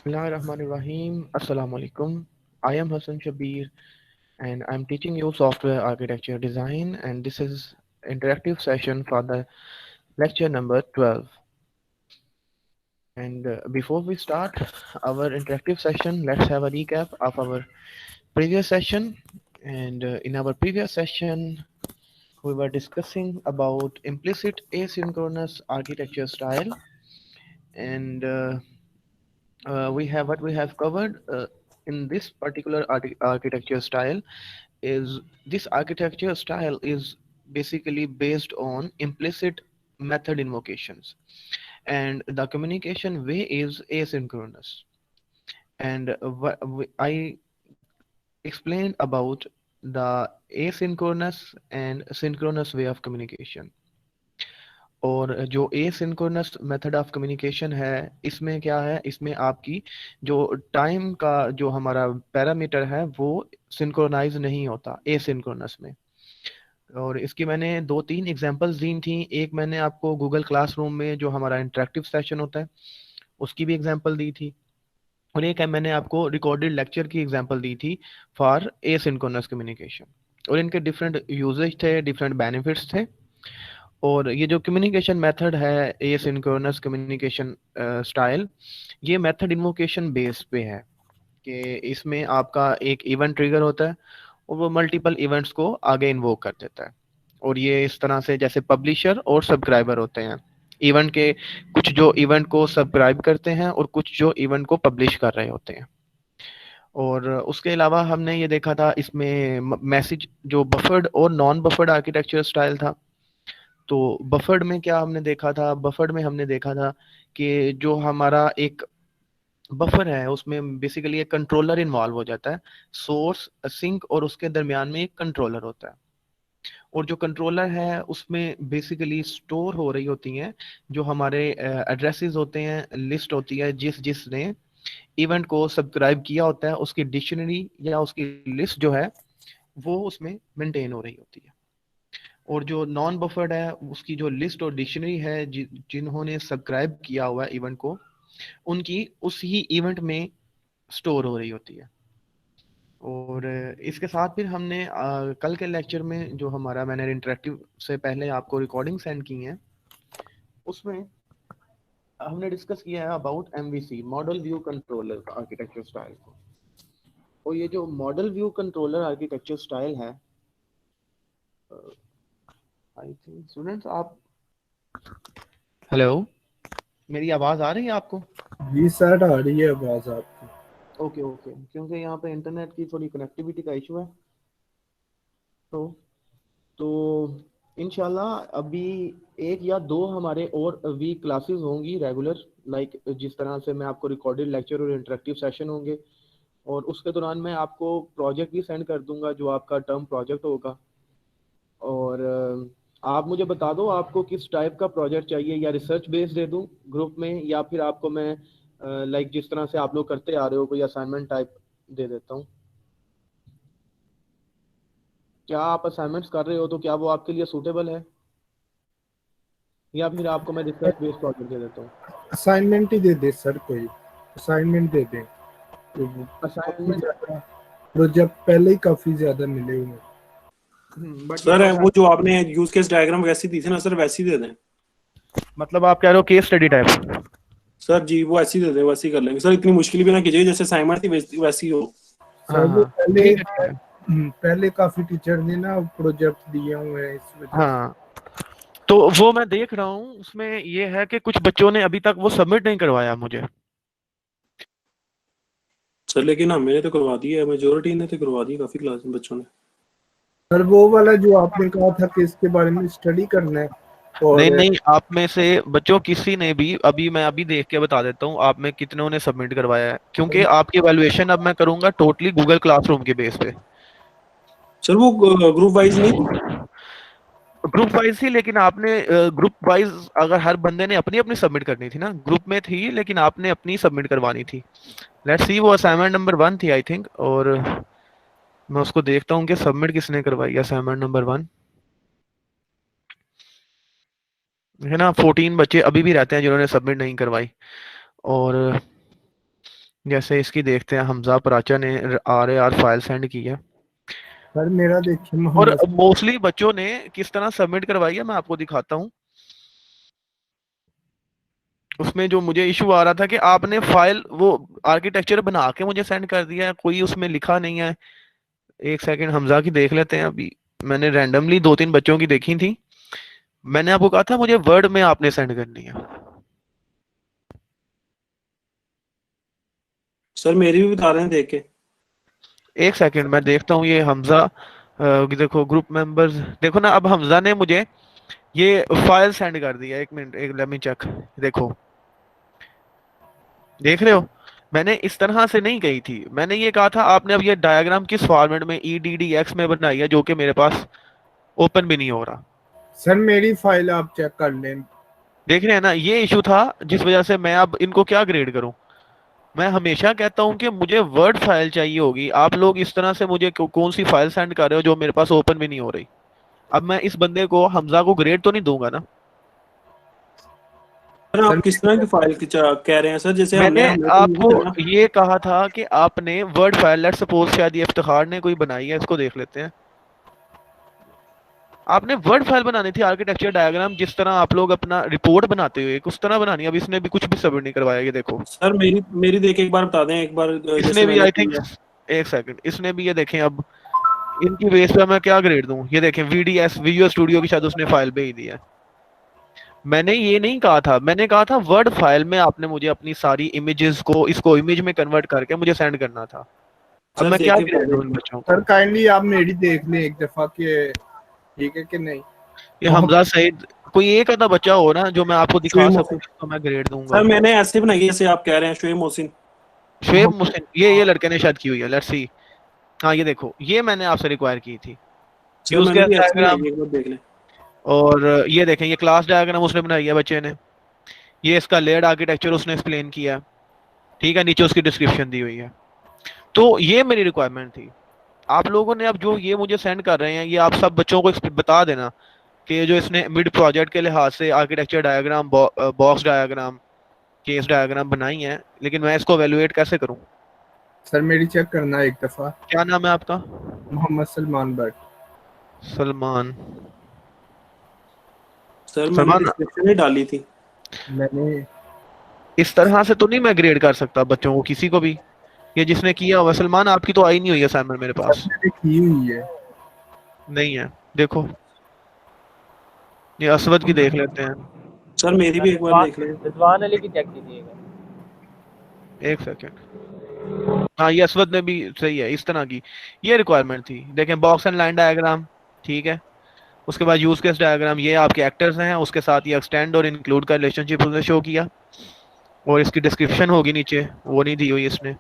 Bismillahirrahmanirrahim. Assalamu alaikum. I am Hassan Shabir and I'm teaching you software architecture design, and this is interactive session for the lecture number 12. And before we start our interactive session, let's have a recap of our previous session. And in our previous session, we were discussing about implicit asynchronous architecture style, and we have covered in this particular architecture style is this architecture style is basically based on implicit method invocations, and the communication way is asynchronous. And I explained about the asynchronous and synchronous way of communication. और जो asynchronous method of communication है, इसमें क्या है, इसमें आपकी जो time का जो हमारा पैरामीटर है वो सिंक्रोनाइज नहीं होता एसिंक्रोनस में। और इसकी मैंने दो तीन एग्जांपल्स दी थी। एक मैंने आपको गूगल क्लासरूम में जो हमारा इंटरेक्टिव सेशन होता है उसकी भी एग्जांपल दी थी, और एक है मैंने आपको रिकॉर्डेड लेक्चर की एग्जांपल दी थी फॉर एसिंक्रोनस कम्युनिकेशन। और इनके डिफरेंट यूजेज थे, डिफरेंट बेनिफिट्स थे। और ये जो कम्युनिकेशन मेथड है एसिंक्रोनस कम्युनिकेशन स्टाइल, ये मेथड इन्वोकेशन बेस पे है कि इसमें आपका एक इवेंट ट्रिगर होता है और वो मल्टीपल इवेंट्स को आगे इन्वोक कर देता है। और ये इस तरह से जैसे पब्लिशर और सब्सक्राइबर होते हैं इवेंट के, कुछ जो इवेंट को सब्सक्राइब करते हैं और कुछ जो इवेंट को पब्लिश कर रहे होते हैं। और उसके अलावा हमने ये देखा था इसमें मैसेज जो बफर्ड और नॉन बफर्ड आर्किटेक्चर स्टाइल था। तो बफर्ड में क्या हमने देखा था, बफर्ड में हमने देखा था कि जो हमारा एक बफर है उसमें बेसिकली एक कंट्रोलर इन्वॉल्व हो जाता है, सोर्स सिंक और उसके दरमियान में एक कंट्रोलर होता है। और जो कंट्रोलर है उसमें बेसिकली स्टोर हो रही होती हैं जो हमारे एड्रेसेस होते हैं, लिस्ट होती है जिसने इवेंट को सब्सक्राइब किया होता है उसकी डिक्शनरी या उसकी लिस्ट जो है वो उसमें मेंटेन हो रही होती है। और जो नॉन बफर्ड है उसकी जो लिस्ट और डिक्शनरी है जिन्होंने सब्सक्राइब किया हुआ है इवेंट को, उनकी उस ही इवेंट में स्टोर हो रही होती है। और इसके साथ फिर हमने कल के लेक्चर में जो हमारा मैंने इंटरेक्टिव से पहले आपको रिकॉर्डिंग सेंड की है उसमें हमने डिस्कस किया है about MVC model view controller architecture style को। और ये जो model view controller architecture style है, आई थिंक स्टूडेंट्स आप, हेलो, मेरी आवाज आ रही है आपको? जी सर, आ रही है आवाज आपकी। ओके ओके, क्योंकि यहाँ पे इंटरनेट की थोड़ी कनेक्टिविटी का इशू है। तो तो इंशाल्लाह अभी एक या दो हमारे और वीक क्लासेस होंगी रेगुलर, लाइक जिस तरह से मैं आपको रिकॉर्डेड लेक्चर और इंटरेक्टिव सेशन होंगे। और उसके दौरान मैं आपको प्रोजेक्ट भी सेंड कर दूंगा जो आपका टर्म प्रोजेक्ट होगा। और आप मुझे बता दो आपको किस टाइप का प्रोजेक्ट चाहिए, या रिसर्च बेस्ड दे दूं ग्रुप में, या फिर आपको मैं लाइक जिस तरह से आप लोग करते आ रहे हो कोई असाइनमेंट टाइप दे देता हूँ। क्या आप असाइनमेंट्स कर रहे हो तो क्या वो आपके लिए सूटेबल है, या फिर आपको मैं रिसर्च बेस्ड प्रोजेक्ट दे देता हूँ? असाइनमेंट ही दे दे सर, कोई असाइनमेंट दे दें। तो वो काफी असाइनमेंट, ज्यादा प्रोजेक्ट पहले ही काफी ज्यादा मिले हुए हैं। बट ये सर प्रोग्राम, वो जो आपने यूज केस डायग्राम वैसी दी थी ना सर, वैसी दे दें। मतलब आप कह रहे हो केस स्टडी टाइप? सर जी वो ऐसी दे दें, वैसी कर लेंगे सर, इतनी मुश्किल भी ना कीजिए, जैसे असाइनमेंट थी वैसी हो। हाँ सर वो हाँ, पहले ठीक है ठीक है। पहले काफी टीचर ने ना प्रोजेक्ट दिए हुए हैं इस वजह से। हाँ, तो वो मैं देख रहा हूँ उसमें ये है कि कुछ बच्चों ने अभी तक वो सबमिट नहीं करवाया मुझे। सर लेकिन हाँ मैंने तो करवा दी है, मेजोरिटी ने तो करवा दी काफी क्लास में बच्चों ने। सर वो वाला जो आपने कहा था कि इसके बारे में स्टडी करना है, नहीं और नहीं, आप में से बच्चों किसी ने भी अभी, मैं अभी देख के बता देता हूँ आप में कितनों ने सबमिट करवाया है, क्योंकि आपकी वैल्यूएशन अब मैं करूंगा टोटली गूगल क्लासरूम के बेस पे। सर वो ग्रुप वाइज नहीं थी। ग्रुप वाइज थी, लेकिन आपने ग्रुप वाइज अगर हर बंदे ने अपनी अपनी सबमिट करनी थी ना, ग्रुप में थी लेकिन आपने अपनी सबमिट करवानी थी। लेट्स सी, वो असाइनमेंट नंबर 1 थी आई थिंक। और मैं उसको देखता हूँ कि सबमिट किसने करवाई असाइनमेंट नंबर 1। है ना, 14 बच्चे अभी भी रहते हैं जिन्होंने सबमिट नहीं करवाई। और जैसे इसकी देखते हैं, हमजा पराचा ने RAR फाइल सेंड की है सर मेरा देखिए और मोहम्मद। मोस्टली बच्चों ने किस तरह सबमिट करवाई है मैं आपको दिखाता हूँ। उसमें जो मुझे इशू आ रहा था कि आपने फाइल वो आर्किटेक्चर बना के मुझे सेंड कर दिया है, कोई उसमें लिखा नहीं है। एक सेकंड हमजा की देख लेते हैं अभी। मैंने रैंडमली 2-3 बच्चों की देखी थी। मैंने आपको कहा था मुझे वर्ड में आपने सेंड करनी है। सर मेरी भी बता रहे हैं देख के। एक सेकंड मैं देखता हूँ ये हमजा देखो ग्रुप मेंबर्स, देखो ना अब हमजा ने मुझे ये फाइल सेंड कर दिया। एक मिनट, एक लेट मी चेक। देखो, देख रहे हो, मैंने इस तरह से नहीं कही थी। मैंने ये कहा था आपने अब ये डायग्राम किस फॉर्मेट में EDDX में बनाई है, जो कि मेरे पास ओपन भी नहीं हो रहा। सर मेरी फाइल आप चेक कर लें। देख रहे हैं ना, ये इशू था जिस वजह से मैं अब इनको क्या ग्रेड करूं। मैं हमेशा कहता हूं कि मुझे वर्ड फाइल चाहिए होगी, आप लोग इस तरह से मुझे कौन सी फाइल सेंड कर रहे हो जो मेरे पास ओपन भी नहीं हो रही। अब मैं इस बंदे को हमजा को ग्रेड तो नहीं दूंगा ना। सर सर आप किस तरह की फाइल की कह रहे हैं सर, जैसे हमने मैंने हमने तो यूज आपको करना। ये कहा था कि आपने वर्ड फाइल, लेट्स सपोज शायद ये इफ्तिखार ने कोई बनाई है, इसको देख लेते हैं। आपने वर्ड फाइल बनानी थी, आर्किटेक्चर डायग्राम जिस तरह आप लोग अपना रिपोर्ट बनाते हो उस तरह बनानी है। अब इसने भी कुछ भी सबमिट नहीं करवाया, ये देखो। सर मेरी मेरी देख के एक बार बता दें एक बार, इसने जैसे भी मैंने आई थिंक, की है। एक सेकंड, इसने भी ये देखें अब। इनकी बेस पे मैं क्या ग्रेड दूं, ये देखें VDS विजुअल स्टूडियो की शायद उसने फाइल भेज दी है। मैंने ये नहीं कहा था, मैंने कहा था वर्ड फाइल में आपने मुझे अपनी सारी इमेजेस को इसको इमेज में कन्वर्ट करके मुझे सेंड करना था। अब सर मैं देख क्या के बता ग्रेड दूं इन दें। बच्चों सर को। काइंडली आप मेरी देख लें एक दफा कि ठीक है कि नहीं। ये हमजा मोहम्मद सईद, कोई एक आधा बच्चा हो ना जो मैं आपको दिखा शोएब सकूं मोहसिन। तो मैं ग्रेड सर दूंगा। मैंने ऐसे बनाई है जैसे आप कह रहे हैं, शोएब मोहसिन। शुएब मोहम्मद मुहसिन, ये लड़के ने शायद की हुई है, लेट्स सी। हाँ ये देखो, ये मैंने आपसे रिक्वायर की थी। सर यूज मैंने केस भी ऐसे बनाई डायग्राम, है, एक बार देख लें। और ये देखें ये क्लास डायग्राम उसने बनाई है बच्चे ने। ये इसका लेयर्ड आर्किटेक्चर उसने एक्सप्लेन किया है। ठीक है, नीचे उसकी डिस्क्रिप्शन दी हुई है। तो ये मेरी रिक्वायरमेंट थी। आप लोगों ने अब जो ये मुझे सेंड कर रहे हैं, ये आप सब बच्चों को बता देना कि ये जो इसने मिड प्रोजेक्ट के लिहाज से architecture diagram, box diagram, case diagram बनाई है, लेकिन मैं इसको एवेलुएट कैसे करूं। सर मेरी चेक करना एक दफा। क्या नाम है आपका। मोहम्मद सलमान भट्ट। सलमान। सर मैंने सलमान, डिस्क्रिप्शन ही डाली थी। मैंने इस तरह से तो नहीं मैं ग्रेड कर सकता बच्चों को, किसी को भी। ये जिसने किया हुआ, सलमान आपकी तो आई नहीं हुई है असाइनमेंट मेरे सर पास। मैंने की हुई है। नहीं है, देखो। ये असवद की देख लेते हैं। सर मेरी भी एक बार देख लें। रिजवान अली की चेक कीजिएगा। एक सेकेंड। हाँ ये असवद ने भी सही है, इस तरह की ये रिक्वायरमेंट थी। देखें बॉक्स एंड लाइन डायग्राम, ठीक है। उसके बाद यूज केस डायग्राम, ये आपके एक्टर्स हैं, उसके साथ ये एक्सटेंड और इंक्लूड का रिलेशनशिप उसने शो किया। और इसकी डिस्क्रिप्शन होगी नीचे, वो नहीं दी हुई इसने।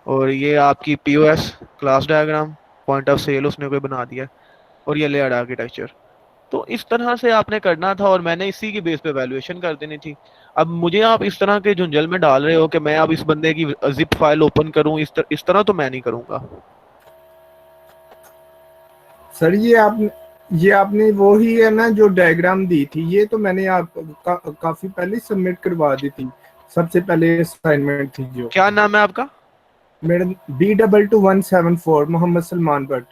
और ये आपकी POS class diagram, point of sale उसने कोई बना दिया। और ये लेयर्ड आर्किटेक्चर। तो इस तरह से आपने करना था और मैंने इसी की बेस पे वैल्यूएशन कर देनी थी। अब मुझे आप इस तरह के झुंझल में डाल रहे हो कि मैं अब इस बंदे की जिप फाइल ओपन करूं, इस तरह तो मैं नहीं करूंगा। सर ये आपने वो ही है ना जो डायग्राम दी थी, ये तो मैंने काफी पहले सबमिट करवा दी थी। सबसे पहले असाइनमेंट थी जो। क्या नाम है आपका। मेरा B222174 मोहम्मद सलमान भट्ट।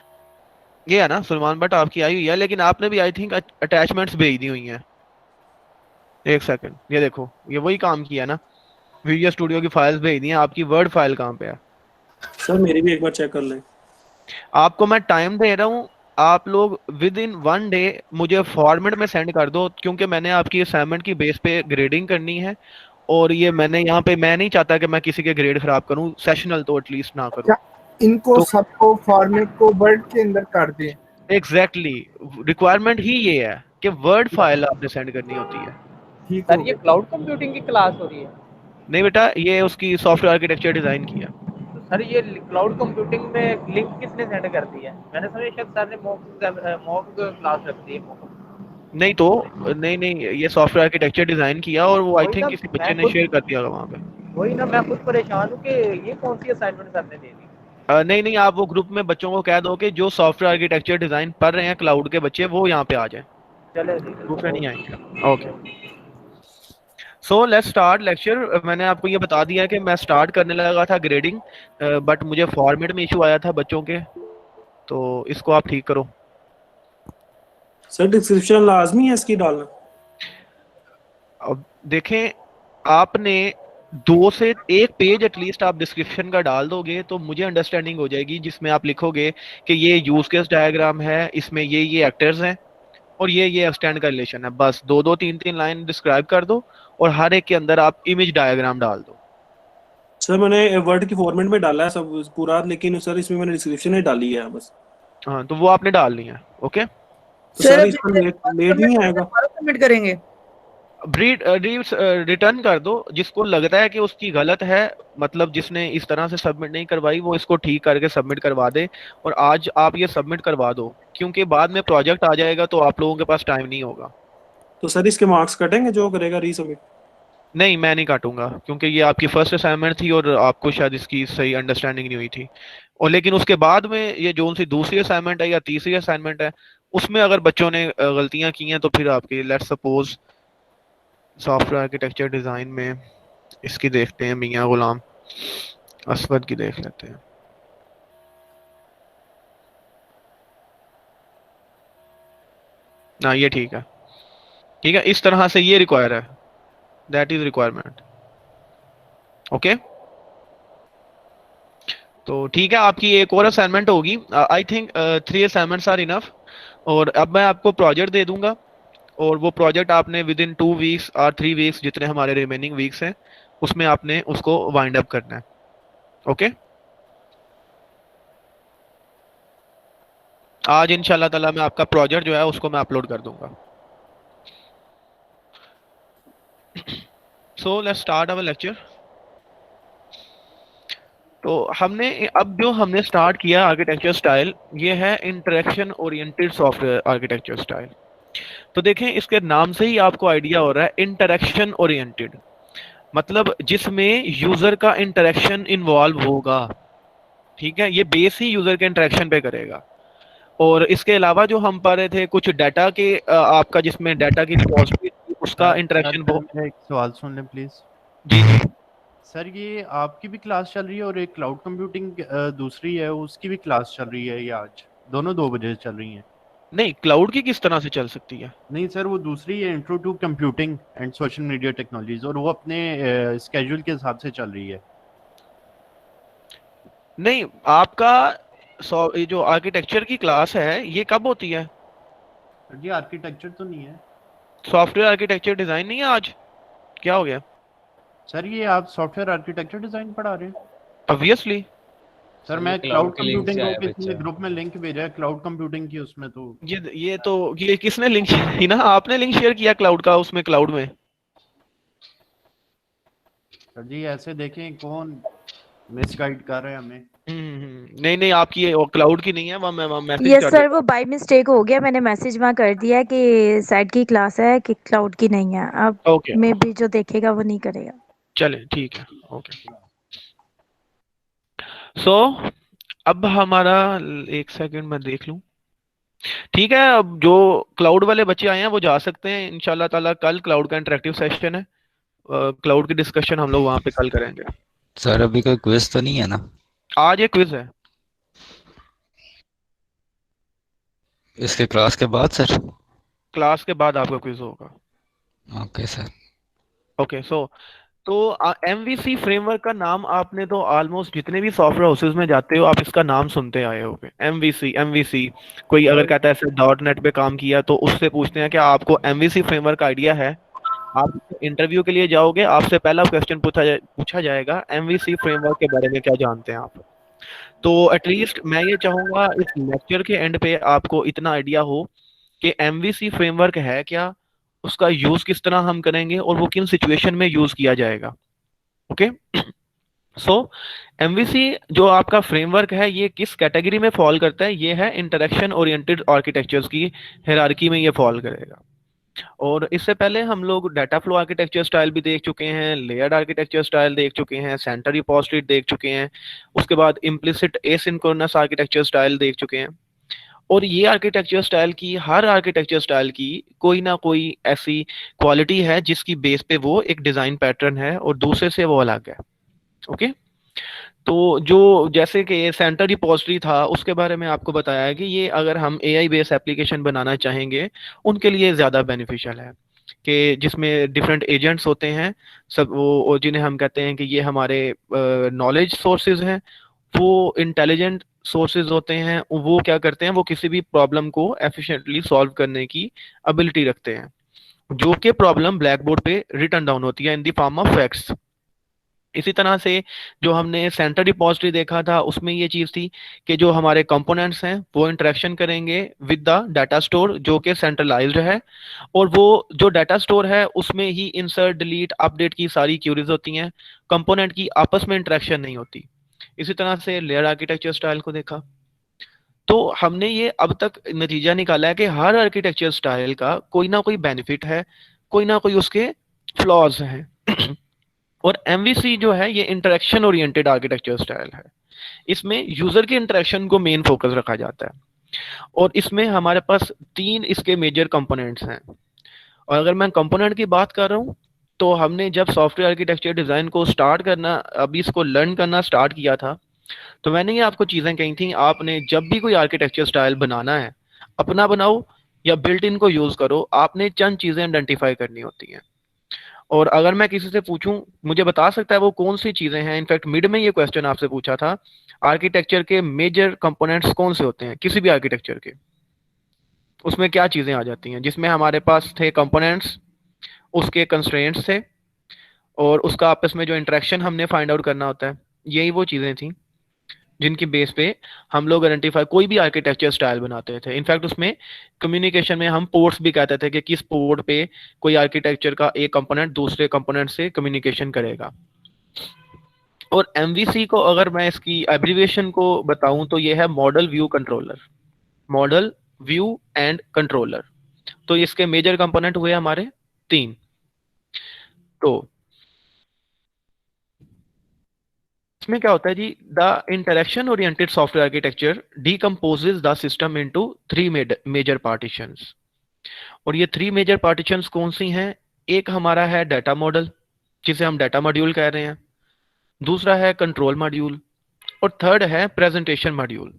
ये है ना सलमान भट्ट, आपकी आई हुई है, लेकिन आपने भी आई थिंक अटैचमेंट्स भेज दी हुई हैं। एक सेकंड, ये देखो ये वही काम किया ना, वीडियो स्टूडियो की फाइल्स भेज दी हैं। आपकी वर्ड फाइल कहाँ पे है। सर मेरी भी एक बार चेक कर लें। आपको मैं टाइम दे रहा हूँ, आप लोग विद इन 1 डे मुझे फॉर्मेट में सेंड कर दो, क्योंकि मैंने आपकी असाइनमेंट की बेस पे ग्रेडिंग करनी है। और ये मैंने यहाँ पे, मैं नहीं चाहता कि मैं किसी के ग्रेड खराब करूँ, सेशनल तो एटलीस्ट ना करूँ। क्या इनको तो सबको फॉर्मेट को वर्ड के अंदर कर दें। एग्जैक्टली रिक्वायरमेंट ही ये है कि वर्ड फाइल आपने सेंड करनी होती है। ठीक सर हो ये गया। क्लाउड कंप्यूटिंग की क्लास हो रही है। नहीं बेटा, ये उसकी सॉफ्टवेयर आर्किटेक्चर डिजाइन की है। तो सर ये क्लाउड कंप्यूटिंग में लिंक किसने सेंड कर दी है। मैंने समझा शायद सर ने मॉक क्लास रख दी है। नहीं तो, नहीं नहीं, ये सॉफ्टवेयर आर्किटेक्चर डिजाइन किया और वो आई वही थिंक ना, किसी बच्चे मैं ने खुद शेयर कर दिया होगा वहाँ पे। वही ना, मैं खुद परेशान हूँ कि ये कौन सी असाइनमेंट सर ने दे दी। नहीं नहीं, आप वो ग्रुप में बच्चों को कह दो कि जो सॉफ्टवेयर आर्किटेक्चर डिजाइन पढ़ रहे हैं क्लाउड के बच्चे, वो यहाँ पे आ जाएं, चले ग्रुप में नहीं आएंगे। Okay. So let's start lecture. मैंने आपको ये बता दिया कि मैं स्टार्ट करने लगा था ग्रेडिंग, बट मुझे फॉर्मेट में इशू आया था बच्चों के, तो इसको आप ठीक करो। सर डिस्क्रिप्शन लाजमी है इसकी डालना? अब देखें, आपने 2 से 1 पेज एटलीस्ट आप डिस्क्रिप्शन का डाल दोगे तो मुझे अंडरस्टैंडिंग हो जाएगी, जिसमें आप लिखोगे कि ये यूज केस डायग्राम है, इसमें ये एक्टर्स हैं और ये एक्सटेंड का रिलेशन है। बस 2-2 3-3 लाइन डिस्क्राइब कर दो और हर एक के अंदर आप इमेज डायग्राम डाल दो। सर मैंने वर्ड की फॉर्मेट में डाला है सब पूरा, लेकिन सर इसमें मैंने डिस्क्रिप्शन ही डाली है बस। हाँ, तो वो आपने डालनी है। ओके, तो सर सर अब इस पर जैसे लेट नहीं आएगा? सबमिट करेंगे। रिटर्न कर दो जिसको लगता है कि उसकी गलत है, मतलब जिसने इस तरह से सबमिट नहीं करवाई वो इसको ठीक करके सबमिट करवा दे, और आज आप ये सबमिट करवा दो, क्योंकि बाद में प्रोजेक्ट आ जाएगा तो आप लोगों के पास टाइम नहीं होगा। तो सर इसके मार्क्स कटेंगे जो करेगा रीसबमिट? नहीं, मैं नहीं काटूंगा, क्योंकि ये आपकी फर्स्ट असाइनमेंट थी और आपको शायद इसकी सही अंडरस्टैंडिंग नहीं हुई थी। और लेकिन उसके बाद में ये जो सी दूसरी असाइनमेंट है या तीसरी असाइनमेंट है, उसमें अगर बच्चों ने गलतियां की हैं तो फिर आपकी, let's suppose software architecture design में इसकी देखते हैं, मियां गुलाम असवद की देख लेते हैं। ना ये ठीक है, ठीक है, इस तरह से ये रिक्वायर है, दैट इज रिक्वायरमेंट। ओके, तो ठीक है, आपकी एक और असाइनमेंट होगी। I think 3 assignments are enough. और अब मैं आपको प्रोजेक्ट दे दूंगा और वो प्रोजेक्ट आपने विद इन 2 वीक्स और 3 वीक्स, जितने हमारे रिमेनिंग वीक्स हैं, उसमें आपने उसको वाइंड अप करना है। ओके, आज इंशाल्लाह ताला मैं आपका प्रोजेक्ट जो है उसको मैं अपलोड कर दूंगा। So let's start our lecture. तो हमने अब जो हमने स्टार्ट किया आर्किटेक्चर स्टाइल, ये है interaction oriented software architecture style. तो देखें, इसके नाम से ही आपको आइडिया हो रहा है इंटरेक्शन ओरिएंटेड, मतलब जिसमें यूजर का इंटरेक्शन इन्वॉल्व होगा। ठीक है, ये बेस ही यूजर के इंटरेक्शन पे करेगा। और इसके अलावा जो हम पढ़ रहे थे कुछ डाटा के, आपका जिसमें डाटा की रिपॉजिटरी थी, उसका इंटरेक्शन बहुत। मेरा एक सवाल सुन लें प्लीज। Ji ji. सर ये आपकी भी क्लास चल रही है और एक क्लाउड कंप्यूटिंग दूसरी है, उसकी भी क्लास चल रही है, ये आज दोनों 2 बजे चल रही हैं? नहीं, क्लाउड की किस तरह से चल सकती है? नहीं सर, वो दूसरी है intro to computing and social media technologies, और वो अपने स्केड्यूल के हिसाब से चल रही है। नहीं, आपका ये जो आर्किटेक्चर की क्लास है ये कब होती है? सर जी आर्किटेक्चर तो नहीं है। सॉफ्टवेयर आर्किटेक्चर डिजाइन नहीं है आज? क्या हो गया? सर ये आप सॉफ्टवेयर आर्किटेक्चर डिजाइन पढ़ा रहे हैं? ऑब्वियसली। सर सर मैं ये क्लाउड क्लाउड के लिंक से कंप्यूटिंग को आया किसी ने बच्चा। ग्रुप में लिंक भेजा है क्लाउड कंप्यूटिंग की, उसमें तो ये किसने लिंक शेयर की? ना आपने लिंक शेयर किया क्लाउड का, उसमें क्लाउड में। सर जी ऐसे देखें कौन मिसगाइड कर रहे हैं हमें। नहीं नहीं, आपकी ये क्लाउड की नहीं है, वहाँ मैं मैसेज यस कर सर, देता वो बाय मिस्टेक हो गया, मैंने मैसेज वहाँ कर दिया कि साइड की क्लास है कि क्लाउड की नहीं है। अब हूँ। ओके, मे भी जो देखेगा वो नहीं करेगा। चले ठीक है। ओके, सो अब हमारा, एक सेकंड मैं देख लूं। ठीक है, अब जो क्लाउड वाले बच्चे आए हैं वो जा सकते हैं इंशाल्लाह ताला। कल क्लाउड का इंटरेक्टिव सेशन है, क्लाउड की डिस्कशन हम लोग वहाँ पे कल करेंगे। सर अभी कोई क्विज तो नहीं है ना? आज एक क्विज है। इसके क्लास के बाद सर? क्लास के बाद आपका क्विज होगा। Okay sir. ओके, सो तो एमवीसी फ्रेमवर्क का नाम आपने तो ऑलमोस्ट जितने भी सॉफ्टवेयर हाउसेज में जाते हो आप इसका नाम सुनते आए होगे। एमवीसी कोई अगर कहता है सर डॉट नेट पे काम किया तो उससे पूछते हैं कि आपको एमवीसी फ्रेमवर्क आइडिया है। आप इंटरव्यू के लिए जाओगे, आपसे पहला क्वेश्चन पूछा जाएगा एमवीसी फ्रेमवर्क के बारे में क्या जानते हैं आप। तो एटलीस्ट मैं ये चाहूंगा इस लेक्चर के एंड पे आपको इतना आइडिया हो कि एमवीसी फ्रेमवर्क है क्या, उसका यूज किस तरह हम करेंगे और वो किन सिचुएशन में यूज किया जाएगा। ओके, सो एमवीसी जो आपका फ्रेमवर्क है ये किस कैटेगरी में फॉल करता है? ये है इंटरेक्शन ओरिएंटेड आर्किटेक्चर्स की हायरार्की में ये फॉल करेगा। और इससे पहले हम लोग डाटा फ्लो आर्किटेक्चर स्टाइल भी देख चुके हैं, लेयर्ड आर्किटेक्चर स्टाइल देख चुके हैं, सेंटर रिपॉजिटरी देख चुके हैं, उसके बाद इम्प्लिसिट एसिंक्रोनस आर्किटेक्चर स्टाइल देख चुके हैं। और ये आर्किटेक्चर स्टाइल की, हर आर्किटेक्चर स्टाइल की कोई ना कोई ऐसी क्वालिटी है जिसकी बेस पे वो एक डिजाइन पैटर्न है और दूसरे से वो अलग है। ओके, तो जो जैसे कि सेंटर रिपोजिटरी था उसके बारे में आपको बताया है कि ये अगर हम एआई बेस एप्लीकेशन बनाना चाहेंगे उनके लिए ज़्यादा बेनिफिशियल है, कि जिसमें डिफरेंट एजेंट्स होते हैं सब वो जिन्हें हम कहते हैं कि ये हमारे नॉलेज सोर्सेज हैं, वो इंटेलिजेंट सोर्सेज होते हैं, वो क्या करते हैं, वो किसी भी प्रॉब्लम को एफिशिएंटली सॉल्व करने की एबिलिटी रखते हैं, जो कि प्रॉब्लम ब्लैक बोर्ड पे रिटर्न डाउन होती है in the form of facts. इसी तरह से जो हमने सेंटर रिपोजिटरी देखा था उसमें ये चीज़ थी कि जो हमारे कंपोनेंट्स हैं वो इंटरेक्शन करेंगे विद द डाटा स्टोर जो कि सेंट्रलाइज्ड है, और वो जो डाटा स्टोर है उसमें ही इंसर्ट डिलीट अपडेट की सारी क्यूरीज होती हैं, कंपोनेंट की आपस में इंटरेक्शन नहीं होती। इसी तरह से लेयर आर्किटेक्चर स्टाइल को देखा तो हमने ये अब तक नतीजा निकाला है कि हर आर्किटेक्चर स्टाइल का कोई ना कोई बेनिफिट है, कोई ना कोई उसके फ्लॉज हैं। और एमवीसी जो है ये इंटरेक्शन ओरिएंटेड आर्किटेक्चर स्टाइल है, इसमें यूजर के इंटरेक्शन को मेन फोकस रखा जाता है, और इसमें हमारे पास 3 इसके मेजर कंपोनेंट्स हैं। और अगर मैं कंपोनेंट की बात कर रहा हूँ तो हमने जब सॉफ्टवेयर आर्किटेक्चर डिजाइन को स्टार्ट करना, अभी इसको लर्न करना स्टार्ट किया था, तो मैंने ये आपको चीजें कही थी, आपने जब भी कोई आर्किटेक्चर स्टाइल बनाना है, अपना बनाओ या बिल्ट इन को यूज करो, आपने चंद चीजें आइडेंटिफाई करनी होती हैं। और अगर मैं किसी से पूछूं मुझे बता सकता है वो कौन सी चीजें हैं, इनफैक्ट मिड में ये क्वेश्चन आपसे पूछा था, आर्किटेक्चर के मेजर कंपोनेंट्स कौन से होते हैं किसी भी आर्किटेक्चर के, उसमें क्या चीजें आ जाती हैं, जिसमें हमारे पास थे कंपोनेंट्स, उसके कंस्ट्रेंट्स थे, और उसका आपस में जो इंटरेक्शन हमने फाइंड आउट करना होता है, यही वो चीजें थी जिनकी बेस पे हम लोग आइडेंटिफाई कोई भी आर्किटेक्चर स्टाइल बनाते थे। इनफैक्ट उसमें कम्युनिकेशन में हम पोर्ट्स भी कहते थे कि किस पोर्ट पे कोई आर्किटेक्चर का एक कंपोनेंट दूसरे कंपोनेंट से कम्युनिकेशन करेगा। और एमवीसी को अगर मैं इसकी एब्रीविएशन को बताऊं तो ये है model view controller, model view and controller. तो इसके मेजर कंपोनेंट हुए हमारे 3। तो इसमें क्या होता है जी, the interaction oriented software architecture decomposes the system into 3 major partitions. और ये 3 मेजर पार्टीशंस कौन सी हैं? एक हमारा है डाटा मॉडल जिसे हम डाटा मॉड्यूल कह रहे हैं, दूसरा है कंट्रोल मॉड्यूल, और थर्ड है प्रेजेंटेशन मॉड्यूल।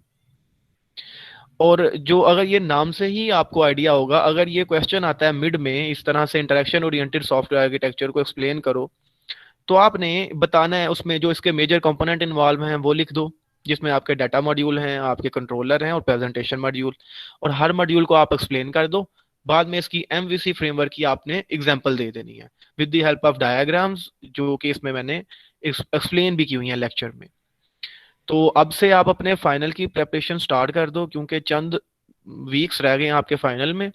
और जो अगर ये नाम से ही आपको आइडिया होगा, अगर ये क्वेश्चन आता है मिड में इस तरह से इंटरेक्शन ओरिएंटेड सॉफ्टवेयर आर्किटेक्चर को एक्सप्लेन करो, तो आपने बताना है उसमें जो इसके मेजर कंपोनेंट इन्वॉल्व हैं वो लिख दो, जिसमें आपके डाटा मॉड्यूल हैं, आपके कंट्रोलर हैं और प्रेजेंटेशन मॉड्यूल, और हर मॉड्यूल को आप एक्सप्लेन कर दो। बाद में इसकी एमवीसी फ्रेमवर्क की आपने एग्जांपल दे देनी है with the help of diagrams, जो कि इसमें मैंने एक्सप्लेन भी की हुई है लेक्चर में। तो अब से आप अपने फाइनल की प्रेपरेशन स्टार्ट कर दो, क्योंकि चंद वीक्स रह गए हैं आपके फाइनल में।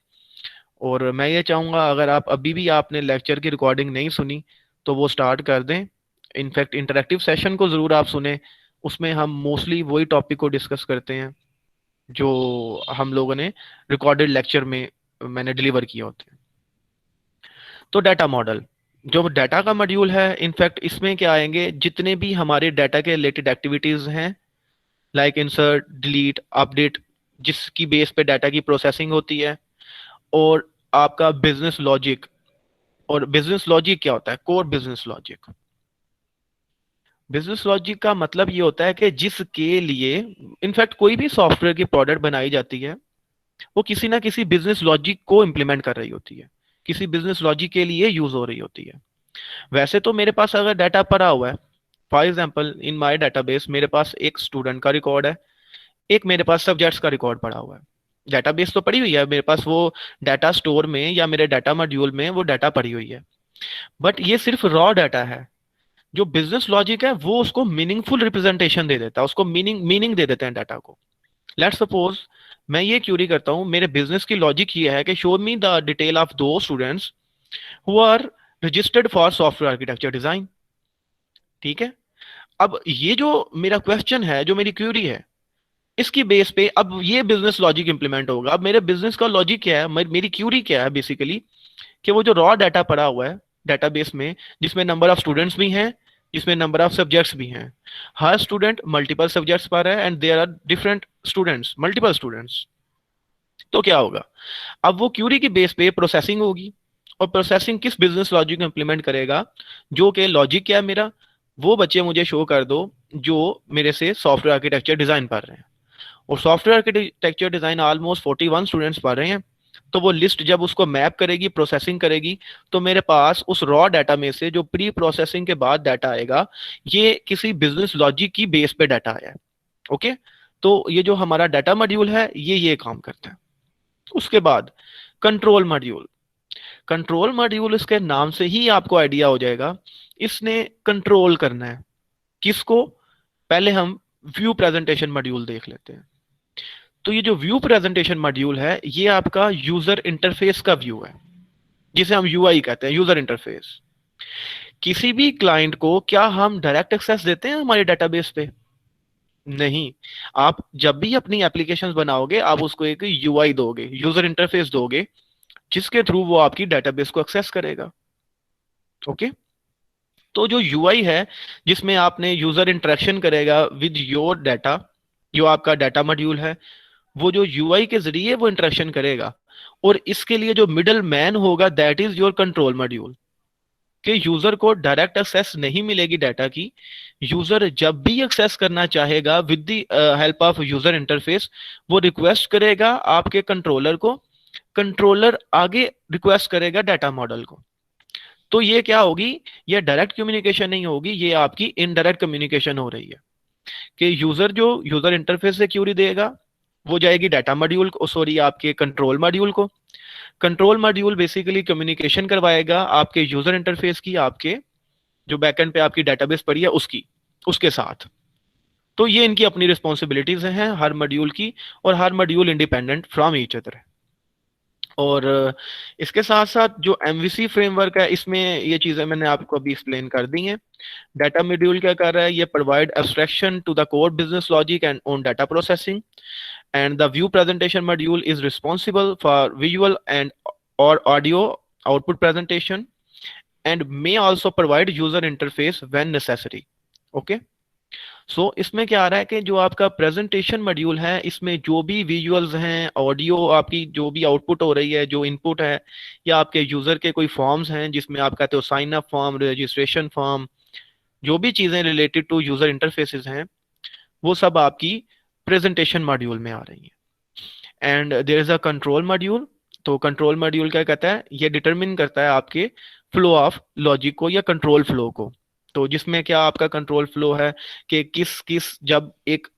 और मैं ये चाहूँगा अगर आप अभी भी आपने लेक्चर की रिकॉर्डिंग नहीं सुनी तो वो स्टार्ट कर दें। इनफैक्ट इंटरेक्टिव सेशन को ज़रूर आप सुने, उसमें हम मोस्टली वही टॉपिक को डिस्कस करते हैं जो हम लोगों ने रिकॉर्डेड लेक्चर में मैंने डिलीवर किए होते हैं। तो डाटा मॉडल, जो डाटा का मॉड्यूल है, इनफैक्ट इसमें क्या आएंगे, जितने भी हमारे डाटा के रिलेटेड एक्टिविटीज़ हैं, लाइक इंसर्ट डिलीट अपडेट, जिसकी बेस पे डाटा की प्रोसेसिंग होती है, और आपका बिजनेस लॉजिक। और बिजनेस लॉजिक क्या होता है? Core business logic. Business logic का मतलब ये होता है कि जिसके लिए इनफैक्ट कोई भी सॉफ्टवेयर की प्रोडक्ट बनाई जाती है वो किसी ना किसी बिजनेस लॉजिक को इम्प्लीमेंट कर रही होती है, किसी बिजनेस लॉजिक के लिए यूज हो रही होती है। वैसे तो मेरे पास अगर डाटा पड़ा हुआ है, for example in my database मेरे पास एक स्टूडेंट का रिकॉर्ड है, एक मेरे पास सब्जेक्ट्स का रिकॉर्ड पड़ा हुआ है, डाटाबेस तो पड़ी हुई है मेरे पास, वो डाटा स्टोर में या मेरे डाटा मॉड्यूल में वो डाटा पड़ी हुई है, बट ये सिर्फ रॉ डाटा है। जो बिजनेस लॉजिक है वो उसको मीनिंगफुल रिप्रेजेंटेशन दे देता है, उसको मीनिंग दे देते हैं डाटा को। लेट्स सपोज मैं ये क्यूरी करता हूँ, मेरे बिजनेस की लॉजिक ये है कि show me the detail of दो students who are registered for software architecture design. ठीक है, अब ये जो मेरा क्वेश्चन है, जो मेरी क्यूरी है, इसकी बेस पे अब ये बिजनेस लॉजिक इंप्लीमेंट होगा। अब मेरे बिजनेस का लॉजिक क्या है, मेरी क्यूरी क्या है बेसिकली, कि वो जो रॉ डाटा पड़ा हुआ है डाटाबेस में, जिसमें नंबर ऑफ स्टूडेंट्स भी हैं, जिसमें नंबर ऑफ सब्जेक्ट्स भी हैं, हर स्टूडेंट मल्टीपल सब्जेक्ट्स पर है and there are different students, multiple students. तो क्या होगा, अब वो क्यूरी की बेस पे प्रोसेसिंग होगी, और प्रोसेसिंग किस बिजनेस लॉजिक को इंप्लीमेंट करेगा, जो कि लॉजिक क्या है मेरा, वो बच्चे मुझे शो कर दो जो मेरे से सॉफ्टवेयर आर्किटेक्चर डिजाइन पढ़ रहे हैं। और software architecture design almost 41 students पढ़ रहे हैं। तो वो लिस्ट जब उसको मैप करेगी, प्रोसेसिंग करेगी, तो मेरे पास उस रॉ डाटा में से जो प्री प्रोसेसिंग के बाद डाटा आएगा, ये किसी बिजनेस लॉजिक की बेस पे डाटा आया है। ओके, तो ये जो हमारा डाटा मॉड्यूल है ये काम करता है। उसके बाद कंट्रोल मॉड्यूल। कंट्रोल मॉड्यूल, इसके नाम से ही आपको आइडिया हो जाएगा, इसने कंट्रोल करना है किसको। पहले हम व्यू प्रेजेंटेशन मॉड्यूल देख लेते हैं। तो ये जो व्यू प्रेजेंटेशन मॉड्यूल है, ये आपका यूजर इंटरफेस का व्यू है, जिसे हम यूआई कहते हैं, यूजर इंटरफेस। किसी भी क्लाइंट को क्या हम डायरेक्ट एक्सेस देते हैं हमारे डेटाबेस पे? नहीं। आप जब भी अपनी एप्लीकेशंस बनाओगे, आप उसको एक यूआई दोगे, यूजर इंटरफेस दोगे, जिसके थ्रू वो आपकी डेटाबेस को एक्सेस करेगा। ओके, तो जो यूआई है, जिसमें आपने यूजर इंटरेक्शन करेगा विद योर डाटा, जो आपका डाटा मॉड्यूल है, वो जो यूआई के जरिए वो इंटरेक्शन करेगा, और इसके लिए जो मिडल मैन होगा, that is your control module. कि यूजर को डायरेक्ट एक्सेस नहीं मिलेगी डाटा की। यूजर जब भी एक्सेस करना चाहेगा with the help of user interface, वो रिक्वेस्ट करेगा आपके कंट्रोलर को, कंट्रोलर आगे रिक्वेस्ट करेगा डाटा मॉडल को। तो ये क्या होगी, ये डायरेक्ट कम्युनिकेशन नहीं होगी, ये आपकी इनडायरेक्ट कम्युनिकेशन हो रही है। कि यूजर जो यूजर इंटरफेस से क्यूरी देगा, वो जाएगी डाटा मॉड्यूल को, सॉरी आपके कंट्रोल मॉड्यूल को। कंट्रोल मॉड्यूल बेसिकली कम्युनिकेशन करवाएगा आपके यूजर इंटरफेस की, आपके जो बैकएंड पे आपकी डेटाबेस पड़ी है उसकी, उसके साथ। तो ये इनकी अपनी रिस्पॉन्सिबिलिटीज हैं हर मॉड्यूल की, और हर module independent from each other है। और इसके साथ साथ जो एमवीसी फ्रेमवर्क है, इसमें ये चीजें मैंने आपको अभी एक्सप्लेन कर दी हैं। डाटा मॉड्यूल क्या कर रहा है, ये provide abstraction to the core business logic and on data processing, and the view presentation module is responsible for visual and or audio output presentation and may also provide user interface when necessary. Okay, so इसमें क्या आ रहा है कि जो आपका presentation module है, इसमें जो भी विजुअल्स हैं, ऑडियो आपकी जो भी आउटपुट हो रही है, जो इनपुट है, या आपके यूजर के कोई फॉर्म्स हैं जिसमें आप कहते हो sign up form, registration form, जो भी चीजें रिलेटेड टू यूजर इंटरफेसेस हैं, वो सब आपकी प्रेजेंटेशन मॉड्यूल में आ रही है। And there is a control module. तो कंट्रोल मॉड्यूल क्या कहता है, ये डिटरमिन करता है आपके फ्लो ऑफ लॉजिक को या कंट्रोल फ्लो को। तो जिसमें क्या आपका कंट्रोल फ्लो है कि किस किस, जब एक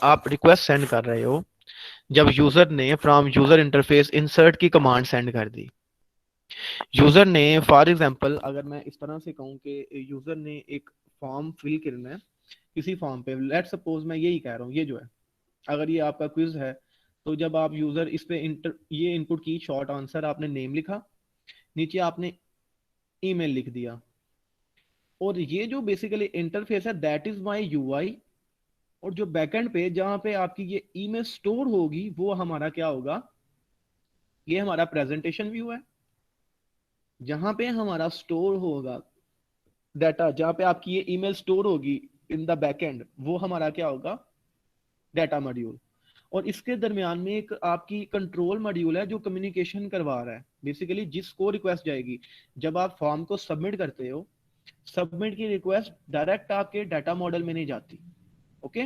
आप रिक्वेस्ट सेंड कर रहे हो, जब यूजर ने फ्रॉम यूजर इंटरफेस इंसर्ट की कमांड सेंड कर दी, यूजर ने फॉर एग्जांपल, अगर मैं इस तरह से कहूं कि यूजर ने एक फॉर्म फिल करना है किसी फॉर्म पे, लेट सपोज मैं यही कह रहा हूँ, ये जो है, अगर ये आपका क्विज है, तो जब आप यूजर इस पे ये इनपुट की, शॉर्ट आंसर आपने नेम लिखा, नीचे आपने ईमेल लिख दिया, और ये जो बेसिकली इंटरफेस है दैट इज माय यूआई, और जो बैकएंड पे जहां पे आपकी ये ईमेल स्टोर होगी, वो हमारा क्या होगा, ये हमारा प्रेजेंटेशन व्यू है, जहां पे हमारा स्टोर होगा डाटा, जहां पे आपकी ये ईमेल स्टोर होगी इन द बैकएंड, वो हमारा क्या होगा, डाटा मॉड्यूल। और इसके दरमियान में एक आपकी कंट्रोल मॉड्यूल है जो कम्युनिकेशन करवा रहा है, बेसिकली जिसको रिक्वेस्ट जाएगी, जब आप फॉर्म को सबमिट करते हो, सबमिट की रिक्वेस्ट डायरेक्ट आपके डाटा मॉडल में नहीं जाती। ओके,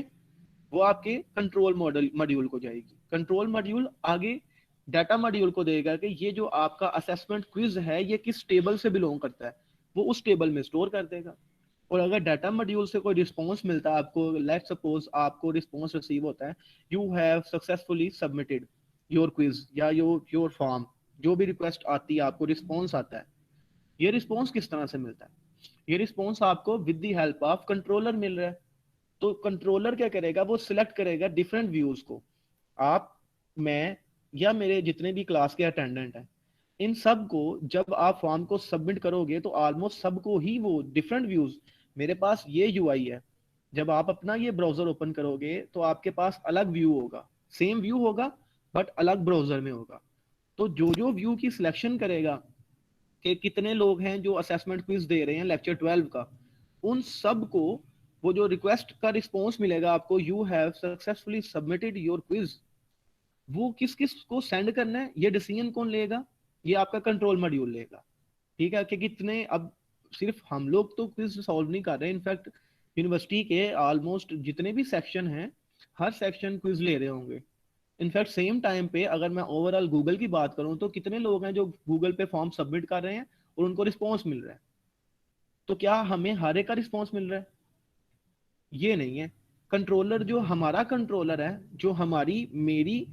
वो आपके कंट्रोल मॉड्यूल को जाएगी। कंट्रोल मॉड्यूल आगे डाटा मॉड्यूल को देगा कि ये जो आपका असेसमेंट क्विज है, ये किस टेबल से बिलोंग करता है, वो उस टेबल में स्टोर कर देगा। और अगर डाटा मॉड्यूल से कोई रिस्पॉन्स मिलता है आपको, लेट सपोज आपको रिस्पॉन्स रिसीव होता है, you have successfully submitted your quiz या योर फॉर्म, जो भी रिक्वेस्ट आती है आपको रिस्पॉन्स आता है, ये रिस्पॉन्स किस तरह से मिलता है, ये रिस्पॉन्स आपको with the help of controller मिल रहा है। तो कंट्रोलर क्या करेगा, वो सिलेक्ट करेगा डिफरेंट व्यूज को, आप, मैं, या मेरे जितने भी क्लास के अटेंडेंट हैं, इन सब को जब आप फॉर्म को सबमिट करोगे, तो ऑलमोस्ट सबको ही वो डिफरेंट व्यूज, मेरे पास ये यूआई है, जब आप अपना ये ब्राउजर ओपन करोगे तो आपके पास अलग व्यू होगा, सेम व्यू होगा बट अलग ब्राउजर में होगा। तो जो जो व्यू की सिलेक्शन करेगा कि कितने लोग हैं जो असेसमेंट क्विज दे रहे हैं लेक्चर 12 का, उन सब को वो जो रिक्वेस्ट का रिस्पॉन्स मिलेगा आपको, you have successfully submitted your quiz, वो किस किस को सेंड करना है ये डिसीजन कौन लेगा, ये आपका कंट्रोल मॉड्यूल लेगा। ठीक है, कि कितने, अब सिर्फ हम लोग तो क्विज सॉल्व नहीं कर रहे, इनफैक्ट यूनिवर्सिटी के ऑलमोस्ट जितने भी सेक्शन हैं हर सेक्शन क्विज ले रहे होंगे। इनफैक्ट सेम टाइम पे अगर मैं ओवरऑल गूगल की बात करूं तो कितने लोग हैं जो गूगल पे फॉर्म सबमिट कर रहे हैं और उनको रिस्पॉन्स मिल रहा है। तो क्या हमें हर एक का रिस्पॉन्स मिल रहा है? ये नहीं है। कंट्रोलर जो हमारा कंट्रोलर है, जो हमारी मेरी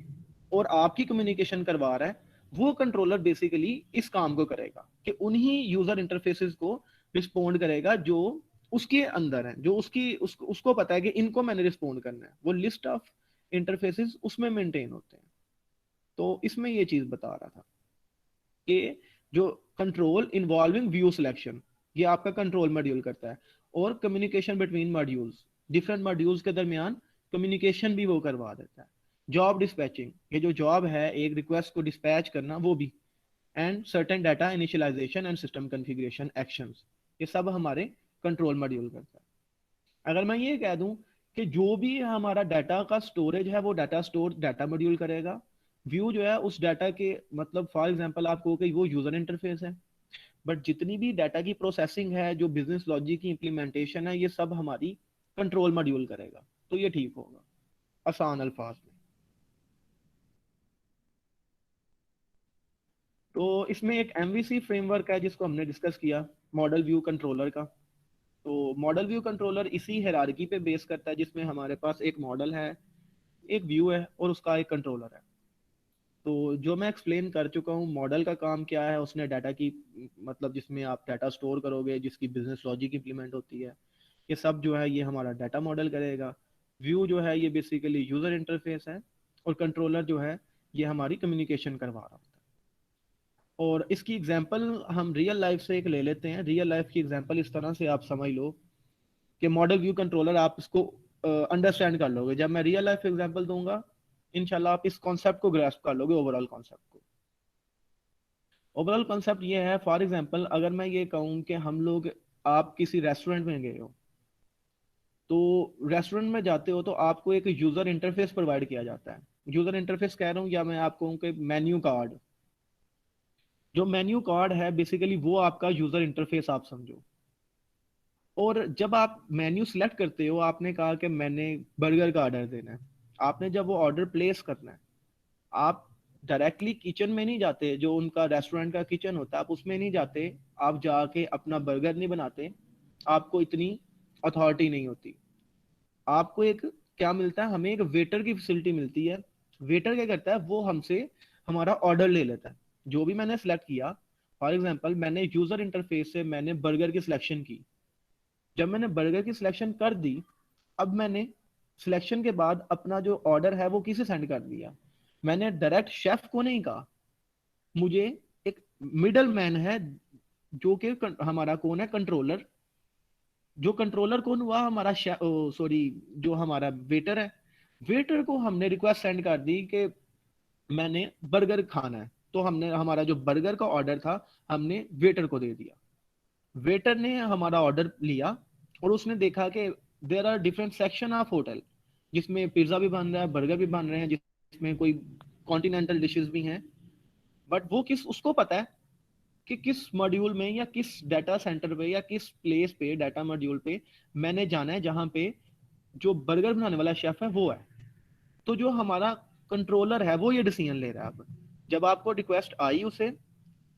और आपकी कम्युनिकेशन करवा रहा है, वो कंट्रोलर बेसिकली इस काम को करेगा कि उन्हीं यूजर इंटरफेसेस को रिस्पोंड करेगा जो उसके अंदर है, जो उसको पता है कि इनको मैंने रिस्पोंड करना है। वो लिस्ट ऑफ इंटरफेसेस उसमें मेंटेन होते हैं। तो इसमें ये चीज बता रहा था कि जो कंट्रोल इन्वॉल्विंग व्यू सिलेक्शन, ये आपका कंट्रोल मॉड्यूल करता है। और communication between modules, different modules के दरमियान कम्युनिकेशन भी वो करवा देता है। जॉब डिस्पैचिंग, ये जो जॉब है एक रिक्वेस्ट को डिस्पैच करना, वो भी। And certain data initialization and system configuration actions, ये सब हमारे कंट्रोल मॉड्यूल करता है। अगर मैं ये कह दूं कि जो भी हमारा डाटा का स्टोरेज है वो डाटा स्टोर डाटा मॉड्यूल करेगा। व्यू जो है उस डाटा के, मतलब फॉर एग्जांपल आपको कि वो यूजर इंटरफेस है, बट जितनी भी डाटा की प्रोसेसिंग है, जो बिजनेस लॉजिक की इंप्लीमेंटेशन है, ये सब हमारी कंट्रोल मॉड्यूल करेगा। तो ये ठीक होगा आसान अल्फाज में। तो इसमें एक एमवीसी फ्रेमवर्क है जिसको हमने डिस्कस किया, मॉडल व्यू कंट्रोलर का। तो मॉडल व्यू कंट्रोलर इसी हायरार्की पे बेस करता है जिसमें हमारे पास एक मॉडल है, एक व्यू है और उसका एक कंट्रोलर है। तो जो मैं एक्सप्लेन कर चुका हूँ, मॉडल का काम क्या है, उसने डाटा की, मतलब जिसमें आप डाटा स्टोर करोगे, जिसकी बिजनेस लॉजिक इंप्लीमेंट होती है, ये सब जो है ये हमारा डाटा मॉडल करेगा। व्यू जो है ये बेसिकली यूजर इंटरफेस है, और कंट्रोलर जो है ये हमारी कम्युनिकेशन करवा रहा होता है। और इसकी एग्जांपल हम रियल लाइफ से एक ले लेते हैं। रियल लाइफ की एग्जांपल इस तरह से आप समझ लो कि मॉडल व्यू कंट्रोलर, आप इसको अंडरस्टैंड कर लोगे। जब मैं रियल लाइफ एग्जांपल दूंगा इंशाल्लाह आप इस कॉन्सेप्ट को ग्रास्प कर लोगे, ओवरऑल कॉन्सेप्ट को। ओवरऑल कॉन्सेप्ट ये है, फॉर एग्जांपल अगर मैं ये कहूँ कि हम लोग, आप किसी रेस्टोरेंट में गए हो, तो रेस्टोरेंट में जाते हो तो आपको एक यूजर इंटरफेस प्रोवाइड किया जाता है। यूजर इंटरफेस कह रहा हूँ, या मैं आपको कहूँ कि मेन्यू कार्ड। जो मेन्यू कार्ड है बेसिकली वो आपका यूजर इंटरफेस आप समझो। और जब आप मेन्यू सिलेक्ट करते हो, आपने कहा कि मैंने बर्गर का ऑर्डर देना है, आपने जब वो ऑर्डर प्लेस करना है, आप डायरेक्टली किचन में नहीं जाते, जो उनका रेस्टोरेंट का किचन होता है आप उसमें नहीं जाते, आप जाके अपना बर्गर नहीं बनाते, आपको इतनी अथॉरिटी नहीं होती। आपको एक क्या मिलता है, हमें एक वेटर की फैसिलिटी मिलती है। वेटर क्या करता है, वो हमसे हमारा ऑर्डर ले लेता है। जो भी मैंने सेलेक्ट किया, फॉर एग्जांपल मैंने यूजर इंटरफेस से मैंने बर्गर की सिलेक्शन की। जब मैंने बर्गर की सिलेक्शन कर दी, अब मैंने सिलेक्शन के बाद अपना जो ऑर्डर है वो किसे सेंड कर दिया, मैंने डायरेक्ट शेफ को नहीं कहा। मुझे एक मिडल मैन है जो कि हमारा कौन है, कंट्रोलर। जो कंट्रोलर कौन हुआ, हमारा सॉरी जो हमारा वेटर है। वेटर को हमने रिक्वेस्ट सेंड कर दी कि मैंने बर्गर खाना है, तो हमने हमारा जो बर्गर का ऑर्डर था हमने वेटर को दे दिया। वेटर ने हमारा ऑर्डर लिया और उसने देखा कि there are different section of hotel, जिसमें पिज्जा भी बन रहा है, बर्गर भी बन रहे हैं, जिसमें कोई कॉन्टिनेंटल डिशेस भी हैं। बट वो उसको पता है कि किस मॉड्यूल में या किस डाटा सेंटर पे या किस प्लेस पे, डाटा मॉड्यूल पे मैंने जाना है जहां पे जो बर्गर बनाने वाला शेफ है वो है। तो जो हमारा कंट्रोलर है वो ये डिसीजन ले रहा है। अब जब आपको रिक्वेस्ट आई उसे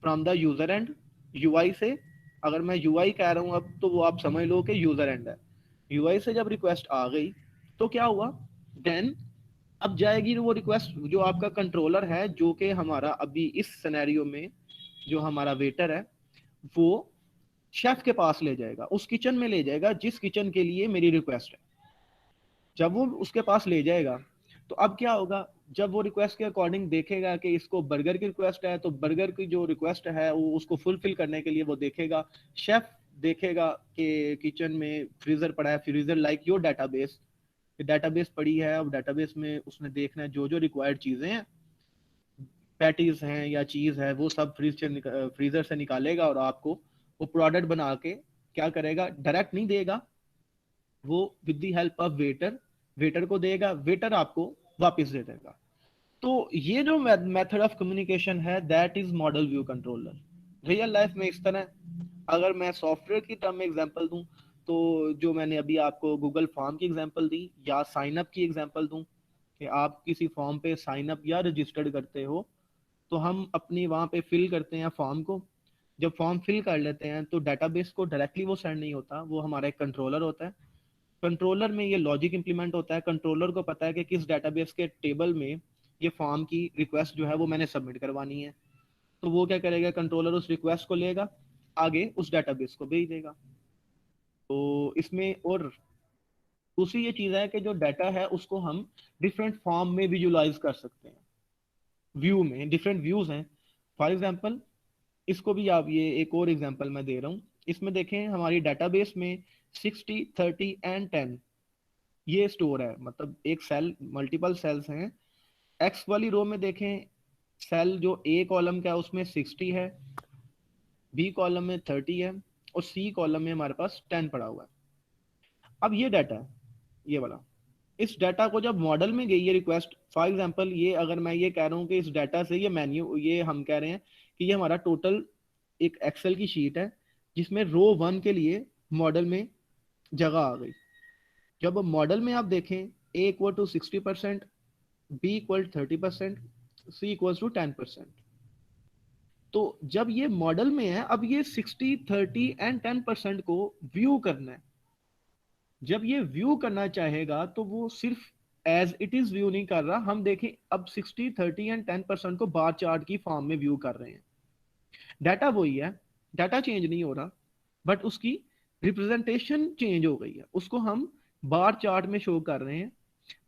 from the user and, UI से, अगर मैं यूआई कह रहा हूँ अब तो वो आप समझ लो कि यूजर एंड है। यूआई से जब रिक्वेस्ट आ गई तो क्या हुआ, देन अब जाएगी वो रिक्वेस्ट जो आपका कंट्रोलर है, जो कि हमारा अभी इस सिनेरियो में जो हमारा वेटर है वो शेफ के पास ले जाएगा, उस किचन में ले जाएगा जिस किचन के लिए मेरी रिक्वेस्ट है। जब वो उसके पास ले जाएगा तो अब क्या होगा, जब वो रिक्वेस्ट के अकॉर्डिंग देखेगा कि इसको बर्गर की रिक्वेस्ट है, तो बर्गर की जो रिक्वेस्ट है वो उसको फुलफिल करने के लिए वो देखेगा, शेफ देखेगा कि किचन में फ्रीजर पड़ा है, freezer like your database, database पड़ी है। अब डाटाबेस में उसने देखना है जो जो रिक्वायर्ड चीजें हैं, पैटीज हैं या चीज है, वो सब फ्रीजर से निकालेगा और आपको वो प्रोडक्ट बना के क्या करेगा, डायरेक्ट नहीं देगा, वो with the help of waiter, waiter को देगा, वेटर आपको वापस दे देगा। तो ये जो मेथड ऑफ कम्युनिकेशन है that is model view controller. Real life में इस तरह, अगर मैं सॉफ्टवेयर की टर्म में एग्जांपल दूं तो जो मैंने अभी आपको गूगल फॉर्म की एग्जांपल दी या साइन अप की एग्जांपल दूं कि आप किसी फॉर्म पे साइन अप या रजिस्टर्ड करते हो तो हम अपनी वहाँ पे फिल करते हैं फॉर्म को। जब फॉर्म फिल कर लेते हैं तो डेटाबेस को डायरेक्टली वो सेंड नहीं होता, वो हमारा एक कंट्रोलर होता है। कंट्रोलर में ये लॉजिक इंप्लीमेंट होता है। कंट्रोलर को पता है कि किस डेटाबेस के टेबल में ये फॉर्म की रिक्वेस्ट जो है वो मैंने सबमिट करवानी है, तो वो क्या करेगा, कंट्रोलर उस रिक्वेस्ट को लेगा, आगे उस डेटाबेस को भेज देगा। तो इसमें और दूसरी ये चीज़ है कि जो डाटा है उसको हम डिफरेंट फॉर्म में विजुलाइज कर सकते हैं। व्यू में डिफरेंट व्यूज हैं। फॉर एग्जांपल इसको भी आप, ये एक और एग्जांपल मैं दे रहा हूँ। इसमें देखें हमारी डेटाबेस में 60, 30 एंड 10 ये स्टोर है, मतलब एक सेल, मल्टीपल सेल्स हैं। एक्स वाली रो में देखें सेल जो ए कॉलम का है उसमें 60 है, बी कॉलम में 30 है और सी कॉलम में हमारे पास 10 पड़ा हुआ है। अब ये डाटा है, ये वाला, इस डाटा को जब मॉडल में गई ये रिक्वेस्ट, फॉर एग्जांपल ये अगर मैं ये कह रहा हूँ कि इस डाटा से ये मेन्यू, ये हम कह रहे हैं कि ये हमारा टोटल एक एक्सेल की शीट है जिसमें रो 1 के लिए मॉडल में जगह आ गई। जब मॉडल में आप देखें A equal to 60%, B equal 30%, C equal to 10%। तो जब ये मॉडल में है, अब ये 60, 30 एंड 10% को व्यू करना है। जब ये व्यू करना चाहेगा तो वो सिर्फ एज इट इज व्यू नहीं कर रहा, हम देखें अब 60, 30 एंड 10% को बार चार्ट की फॉर्म में व्यू कर रहे हैं। डाटा वही है, डाटा चेंज नहीं हो रहा, बट उसकी रिप्रेजेंटेशन चेंज हो गई है, उसको हम बार चार्ट में शो कर रहे हैं।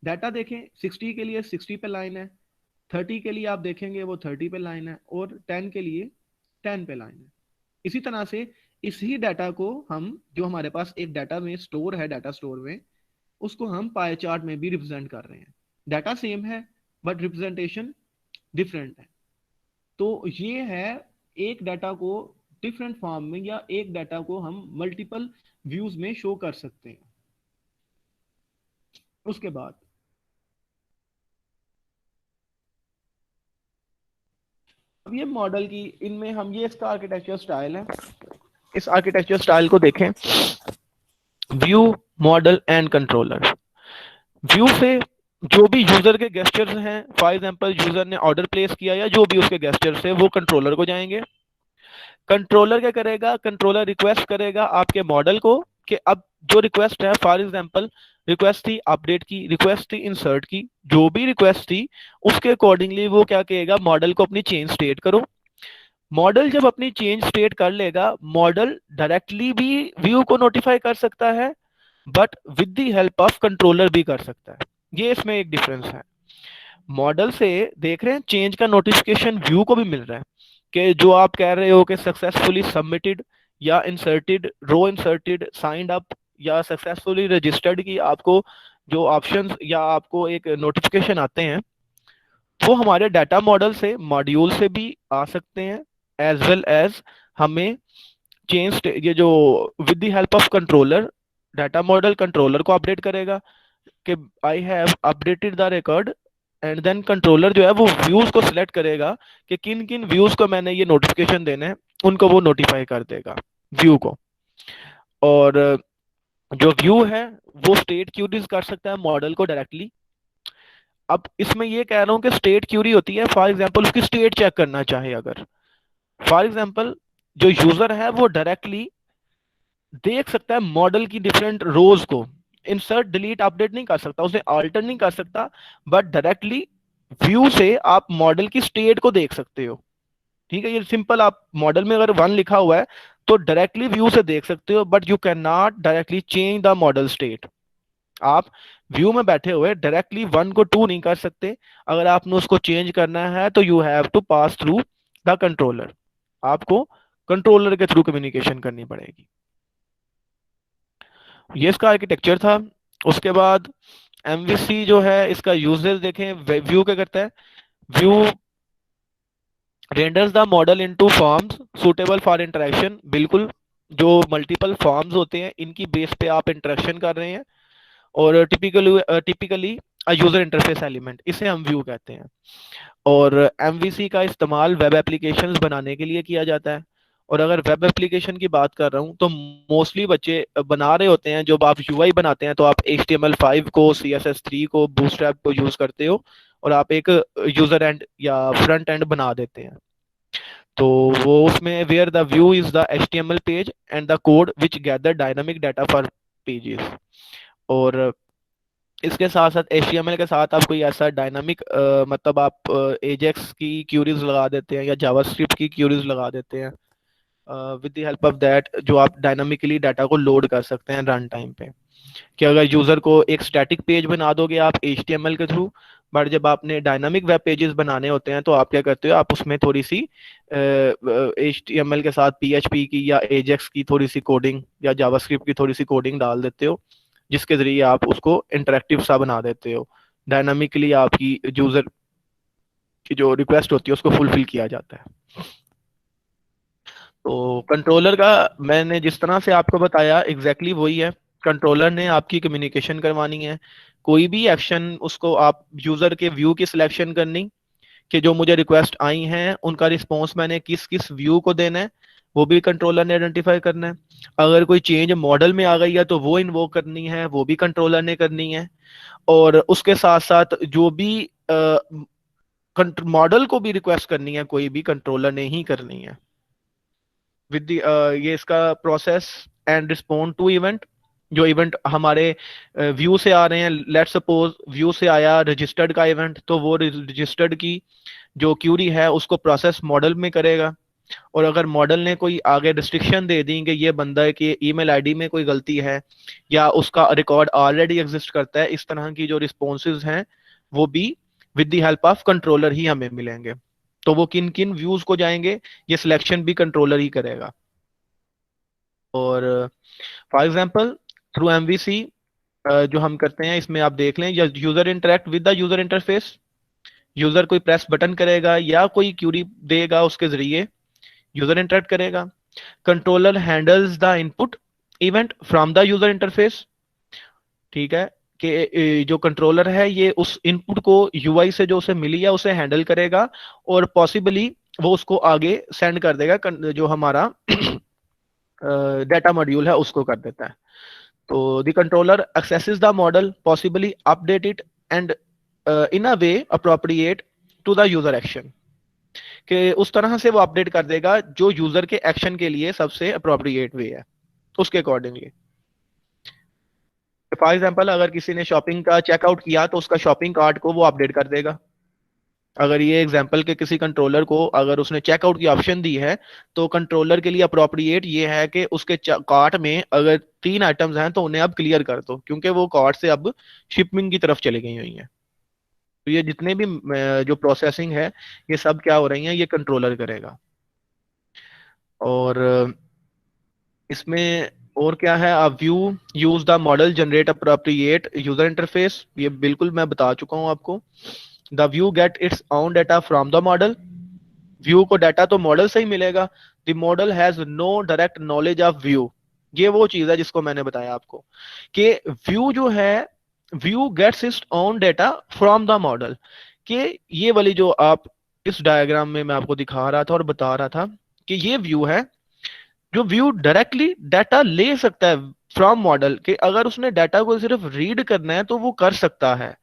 डाटा देखें 60 के लिए 60 पे लाइन है, 30 के लिए आप देखेंगे वो 30 पे लाइन है और 10 के लिए 10 पे लाइन है। इसी तरह से इसी डाटा को हम, जो हमारे पास एक डाटा में स्टोर है, डाटा स्टोर में, उसको हम पाई चार्ट में भी रिप्रेजेंट कर रहे हैं। डाटा सेम है बट रिप्रेजेंटेशन डिफरेंट है। तो ये है एक डाटा को डिफरेंट फॉर्म में या एक डाटा को हम मल्टीपल व्यूज में शो कर सकते हैं। उसके बाद अब ये मॉडल की, इनमें हम, ये इसका आर्किटेक्चर स्टाइल है। इस आर्किटेक्चर स्टाइल को देखें, view, model and controller. View से जो भी यूजर के गेस्चर्स हैं, फॉर एग्जांपल यूजर ने ऑर्डर प्लेस किया या जो भी उसके गेस्चर्स है वो कंट्रोलर को जाएंगे। कंट्रोलर क्या करेगा, कंट्रोलर रिक्वेस्ट करेगा आपके मॉडल को कि अब जो रिक्वेस्ट है, फॉर एग्जांपल रिक्वेस्ट थी अपडेट की, रिक्वेस्ट थी इंसर्ट की, जो भी रिक्वेस्ट थी उसके अकॉर्डिंगली वो क्या कहेगा, मॉडल को अपनी चेंज स्टेट करो। मॉडल जब अपनी चेंज स्टेट कर लेगा, मॉडल डायरेक्टली भी व्यू को नोटिफाई कर सकता है but with the help of controller भी कर सकता है। ये इसमें एक डिफरेंस है। मॉडल से देख रहे हैं चेंज का नोटिफिकेशन व्यू को भी मिल रहा है कि जो आप कह रहे हो कि सक्सेसफुली सबमिटेड या इंसर्टेड, रो इंसर्टेड, साइंड अप या सक्सेसफुली रजिस्टर्ड की आपको जो ऑप्शंस या आपको एक नोटिफिकेशन आते हैं वो हमारे डाटा मॉडल से, मॉड्यूल से भी आ सकते हैं, एज वेल एज हमें चेंज, ये जो with the help of controller, data model controller को अपडेट करेगा कि I have updated the record, and then controller जो है वो व्यूज को सिलेक्ट करेगा कि किन किन व्यूज को मैंने ये नोटिफिकेशन देने हैं, उनको वो नोटिफाई कर देगा व्यू को। और जो व्यू है वो स्टेट क्यूरीज कर सकता है मॉडल को डायरेक्टली। अब इसमें ये कह रहा हूँ कि स्टेट क्यूरी होती है, फॉर एग्जांपल उसकी स्टेट चेक करना चाहे, अगर फॉर एग्जांपल जो यूजर है वो डायरेक्टली देख सकता है मॉडल की डिफरेंट रोज को, इंसर्ट, डिलीट, अपडेट नहीं कर सकता, उसे अल्टर नहीं कर सकता, बट डायरेक्टली व्यू से आप मॉडल की स्टेट को देख सकते हो। ठीक है, ये सिंपल, आप मॉडल में अगर 1 लिखा हुआ है तो डायरेक्टली व्यू से देख सकते हो, but you can not directly change the model state. आप व्यू में बैठे हुए डायरेक्टली 1 को 2 नहीं कर सकते, अगर आपने उसको चेंज करना है तो you have to pass through the controller, आपको कंट्रोलर के थ्रू कम्युनिकेशन करनी पड़ेगी। ये इसका आर्किटेक्चर था। उसके बाद एमवीसी जो है इसका यूजेस देखें, व्यू क्या करता है, view renders the model into forms suitable for interaction. बिल्कुल, जो मल्टीपल फॉर्म्स होते हैं इनकी बेस पे आप इंटरेक्शन कर रहे हैं, और टिपिकली यूजर इंटरफेस एलिमेंट, इसे हम व्यू कहते हैं। और एमवीसी का इस्तेमाल वेब एप्लीकेशंस बनाने के लिए किया जाता है। और अगर वेब एप्लीकेशन की बात कर रहा हूँ तो मोस्टली बच्चे बना रहे होते हैं, जब आप यूआई बनाते हैं तो आप HTML5 को, CSS3 को, बूटस्ट्रैप को यूज करते हो और आप एक यूजर एंड या फ्रंट एंड बना देते हैं। तो वो उसमें where the view is the HTML page and the code which gather dynamic data for pages. और इसके साथ साथ HTML के साथ आप कोई ऐसा डायनामिक मतलब आप एजेक्स की क्यूरीज लगा देते हैं या जावास्क्रिप्ट की क्यूरीज लगा देते हैं with the help of that, जो आप डायनामिकली डाटा को लोड कर सकते हैं रन टाइम पे। कि अगर यूजर को एक स्टैटिक पेज बना दोगे आप HTML के थ्रू, बट जब आपने डायनामिक वेब पेजेस बनाने होते हैं तो आप क्या करते हो, आप उसमें थोड़ी सी HTML के साथ PHP की या एजेक्स की थोड़ी सी कोडिंग या जावास्क्रिप्ट की थोड़ी सी कोडिंग डाल देते हो, जिसके जरिए आप उसको इंटरेक्टिव सा बना देते हो। डायनामिकली आपकी यूजर की जो रिक्वेस्ट होती है उसको फुलफिल किया जाता है। तो कंट्रोलर का मैंने जिस तरह से आपको बताया एग्जैक्टली वही है। कंट्रोलर ने आपकी कम्युनिकेशन करवानी है, कोई भी एक्शन उसको आप यूजर के व्यू की सिलेक्शन करनी कि जो मुझे रिक्वेस्ट आई हैं उनका रिस्पॉन्स मैंने किस किस व्यू को देना है, वो भी कंट्रोलर ने आइडेंटिफाई करना है। अगर कोई चेंज मॉडल में आ गई है तो वो इन्वोक करनी है, वो भी कंट्रोलर ने करनी है। और उसके साथ साथ जो भी मॉडल को भी रिक्वेस्ट करनी है कोई भी कंट्रोलर ने ही करनी है। विद ये इसका process and respond to event, जो इवेंट हमारे व्यू से आ रहे हैं, लेट सपोज व्यू से आया रजिस्टर्ड का इवेंट, तो वो रजिस्टर्ड की जो क्यूरी है उसको प्रोसेस मॉडल में करेगा। और अगर मॉडल ने कोई आगे रिस्ट्रिक्शन दे दी कि ये बंदा की ईमेल आईडी में कोई गलती है या उसका रिकॉर्ड ऑलरेडी एग्जिस्ट करता है, इस तरह की जो रिस्पॉन्सेज हैं वो भी with the help of controller ही हमें मिलेंगे। तो वो किन किन व्यूज को जाएंगे ये सिलेक्शन भी कंट्रोलर ही करेगा। और फॉर एग्जांपल थ्रू एमवीसी जो हम करते हैं इसमें आप देख लें, user interact with the user interface, user कोई प्रेस बटन करेगा या कोई क्यूरी देगा उसके जरिए यूजर इंटरेक्ट करेगा। Controller handles the input event from the user interface, ठीक है, कि जो कंट्रोलर है ये उस इनपुट को यूआई से जो उसे मिली है उसे हैंडल करेगा और पॉसिबली वो उसको आगे सेंड कर देगा, जो हमारा डाटा मॉड्यूल है उसको कर देता है। तो the controller accesses the model, possibly update it and in a way appropriate to the user action, कि उस तरह से वो अपडेट कर देगा जो यूजर के एक्शन के लिए सबसे अप्रोप्रिएट वे है उसके अकॉर्डिंगली। फॉर एग्जांपल अगर किसी ने शॉपिंग का चेकआउट किया तो उसका शॉपिंग कार्ट को वो अपडेट कर देगा। अगर ये एग्जांपल के किसी कंट्रोलर को अगर उसने चेकआउट की ऑप्शन दी है तो कंट्रोलर के लिए अप्रोप्रिएट ये है कि उसके कार्ट में अगर 3 आइटम्स हैं तो उन्हें अब क्लियर कर दो, क्योंकि वो कार्ट से अब शिपमेंट की तरफ चली गई हुई हैं। तो ये जितने भी जो प्रोसेसिंग है ये सब क्या हो रही है, ये कंट्रोलर करेगा। और इसमें और क्या है, आप view use the model generate appropriate user interface, ये बिल्कुल मैं बता चुका हूं आपको। The view get its own data from the model, view को डाटा तो मॉडल से ही मिलेगा। The model has no direct knowledge of view, ये वो चीज है जिसको मैंने बताया आपको कि व्यू जो है, view gets its own data from the model, कि ये वाली जो आप इस डायग्राम में मैं आपको दिखा रहा था और बता रहा था कि ये व्यू है जो व्यू डायरेक्टली डाटा ले सकता है फ्रॉम मॉडल, के अगर उसने डाटा को सिर्फ रीड करना है तो वो कर सकता है,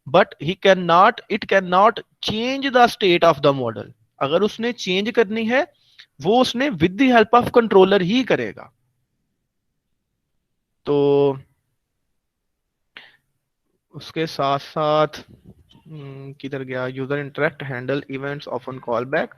but he can not, it can not change the state of the model. अगर उसने चेंज करनी है वो उसने with the help of controller ही करेगा। तो उसके साथ साथ किधर गया, user interact handle events often call back,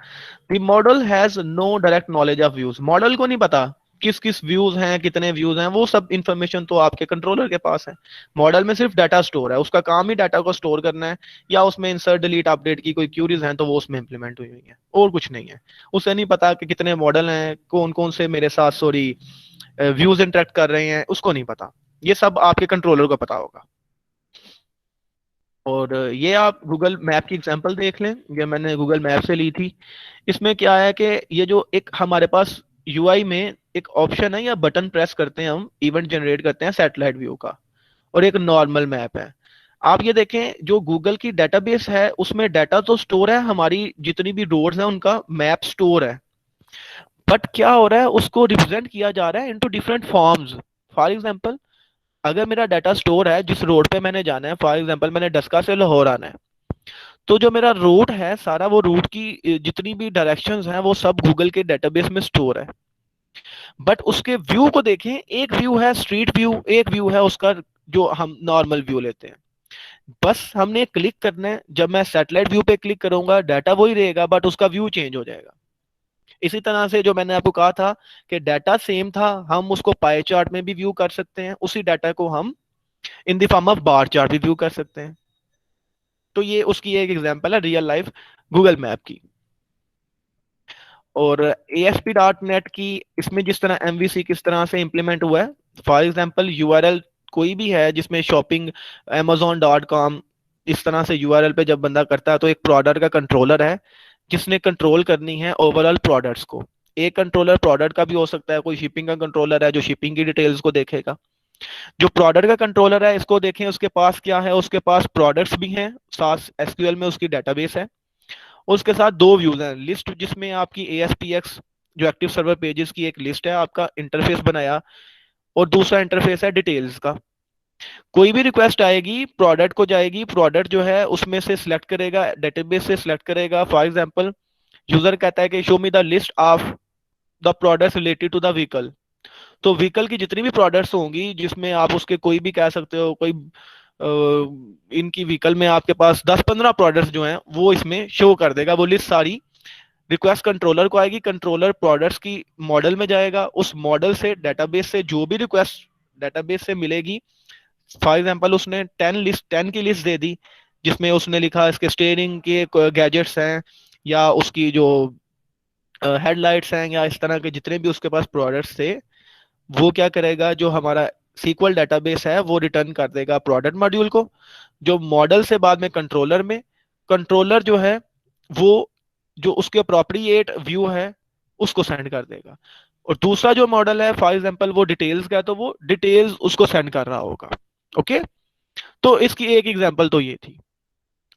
the model has no direct knowledge of views, model को नहीं पता किस किस व्यूज हैं, कितने व्यूज हैं, वो सब इंफॉर्मेशन तो आपके कंट्रोलर के पास है। मॉडल में सिर्फ डाटा स्टोर है, उसका काम ही डाटा को स्टोर करना है, या उसमें इंसर्ट डिलीट अपडेट की कोई क्यूरीज हैं तो वो उसमें इंप्लीमेंट हुई है, और कुछ नहीं है। उसे नहीं पता कि कितने मॉडल हैं, कौन कौन से मेरे साथ सॉरी व्यूज इंटरेक्ट कर रहे हैं, उसको नहीं पता। ये सब आपके कंट्रोलर को पता होगा। और ये आप गूगल मैप की एग्जांपल देख लें, ये मैंने गूगल मैप से ली थी। इसमें क्या है कि ये जो एक हमारे पास यूआई में एक ऑप्शन है या बटन प्रेस करते हैं हम, इवेंट जनरेट करते हैं सैटेलाइट व्यू का, और एक नॉर्मल मैप है। आप ये देखें जो गूगल की डेटाबेस है उसमें डाटा तो स्टोर है, हमारी जितनी भी रोड्स हैं उनका मैप स्टोर है, बट क्या हो रहा है उसको रिप्रेजेंट किया जा रहा है into different forms. For example अगर मेरा डाटा स्टोर है जिस रोड पे मैंने जाना है, फॉर एग्जांपल मैंने डस्का से लाहौर आना है, तो जो मेरा रूट है सारा वो रूट की जितनी भी डायरेक्शंस हैं वो सब गूगल के डेटाबेस में स्टोर है। बट उसके व्यू को देखें, एक व्यू है स्ट्रीट व्यू, एक व्यू है उसका जो हम नॉर्मल व्यू लेते हैं। बस हमने क्लिक करना है, जब मैं सैटेलाइट व्यू पे क्लिक करूंगा डाटा वही रहेगा बट उसका व्यू चेंज हो जाएगा। इसी तरह से जो मैंने आपको कहा था कि डाटा सेम था, हम उसको पाई चार्ट में भी व्यू कर सकते हैं, उसी डाटा को हम in the form of bar chart भी व्यू कर सकते हैं। तो ये उसकी एक एग्जांपल है रियल लाइफ गूगल मैप की। और ASP.NET की इसमें जिस तरह MVC किस तरह से इंप्लीमेंट हुआ है, फॉर एग्जांपल URL कोई भी है जिसमें शॉपिंग Amazon.com इस तरह से URL पे जब बंदा करता है तो एक प्रोडक्ट का कंट्रोलर है जिसने कंट्रोल करनी है ओवरऑल प्रोडक्ट्स को। एक कंट्रोलर प्रोडक्ट का भी हो सकता है, कोई शिपिंग का कंट्रोलर है जो शिपिंग की डिटेल्स को देखेगा। जो प्रोडक्ट का कंट्रोलर है इसको देखें, उसके पास क्या है, उसके पास प्रोडक्ट्स भी हैं, साथ SQL में उसकी डेटाबेस है, उसके साथ दो व्यूज हैं, लिस्ट जिसमें आपकी ASPX जो एक्टिव सर्वर पेजेस की एक लिस्ट है आपका इंटरफेस बनाया, और दूसरा इंटरफेस है डिटेल्स का। कोई भी रिक्वेस्ट आएगी प्रोडक्ट को जाएगी, प्रोडक्ट जो है उसमें से सिलेक्ट करेगा, डेटाबेस से सिलेक्ट करेगा। फॉर एग्जांपल यूजर कहता है कि show me the list of the products related to the vehicle, तो व्हीकल की जितनी भी प्रोडक्ट्स होंगी जिसमें आप उसके कोई भी कह सकते हो, कोई इनकी व्हीकल में आपके पास 10-15 प्रोडक्ट्स जो हैं वो इसमें शो कर देगा, वो लिस्ट सारी रिक्वेस्ट कंट्रोलर को आएगी, कंट्रोलर प्रोडक्ट्स की मॉडल में जाएगा, उस मॉडल से डेटाबेस से जो भी रिक्वेस्ट डेटाबेस से मिलेगी, फॉर एग्जांपल उसने 10 की लिस्ट दे दी जिसमें उसने लिखा इसके स्टीयरिंग के गैजेट्स हैं या उसकी जो हेडलाइट्स हैं या इस तरह के जितने भी उसके पास प्रोडक्ट्स थे, वो क्या करेगा, जो हमारा SQL डेटाबेस है वो रिटर्न कर देगा प्रोडक्ट मॉड्यूल को, जो मॉडल से बाद में कंट्रोलर जो है वो जो उसके अप्रोप्रिएट व्यू है उसको सेंड कर देगा। और दूसरा जो मॉडल है फॉर एग्जांपल वो डिटेल्स का है तो वो डिटेल्स उसको सेंड कर रहा होगा। ओके, तो इसकी एक एग्जांपल तो ये थी।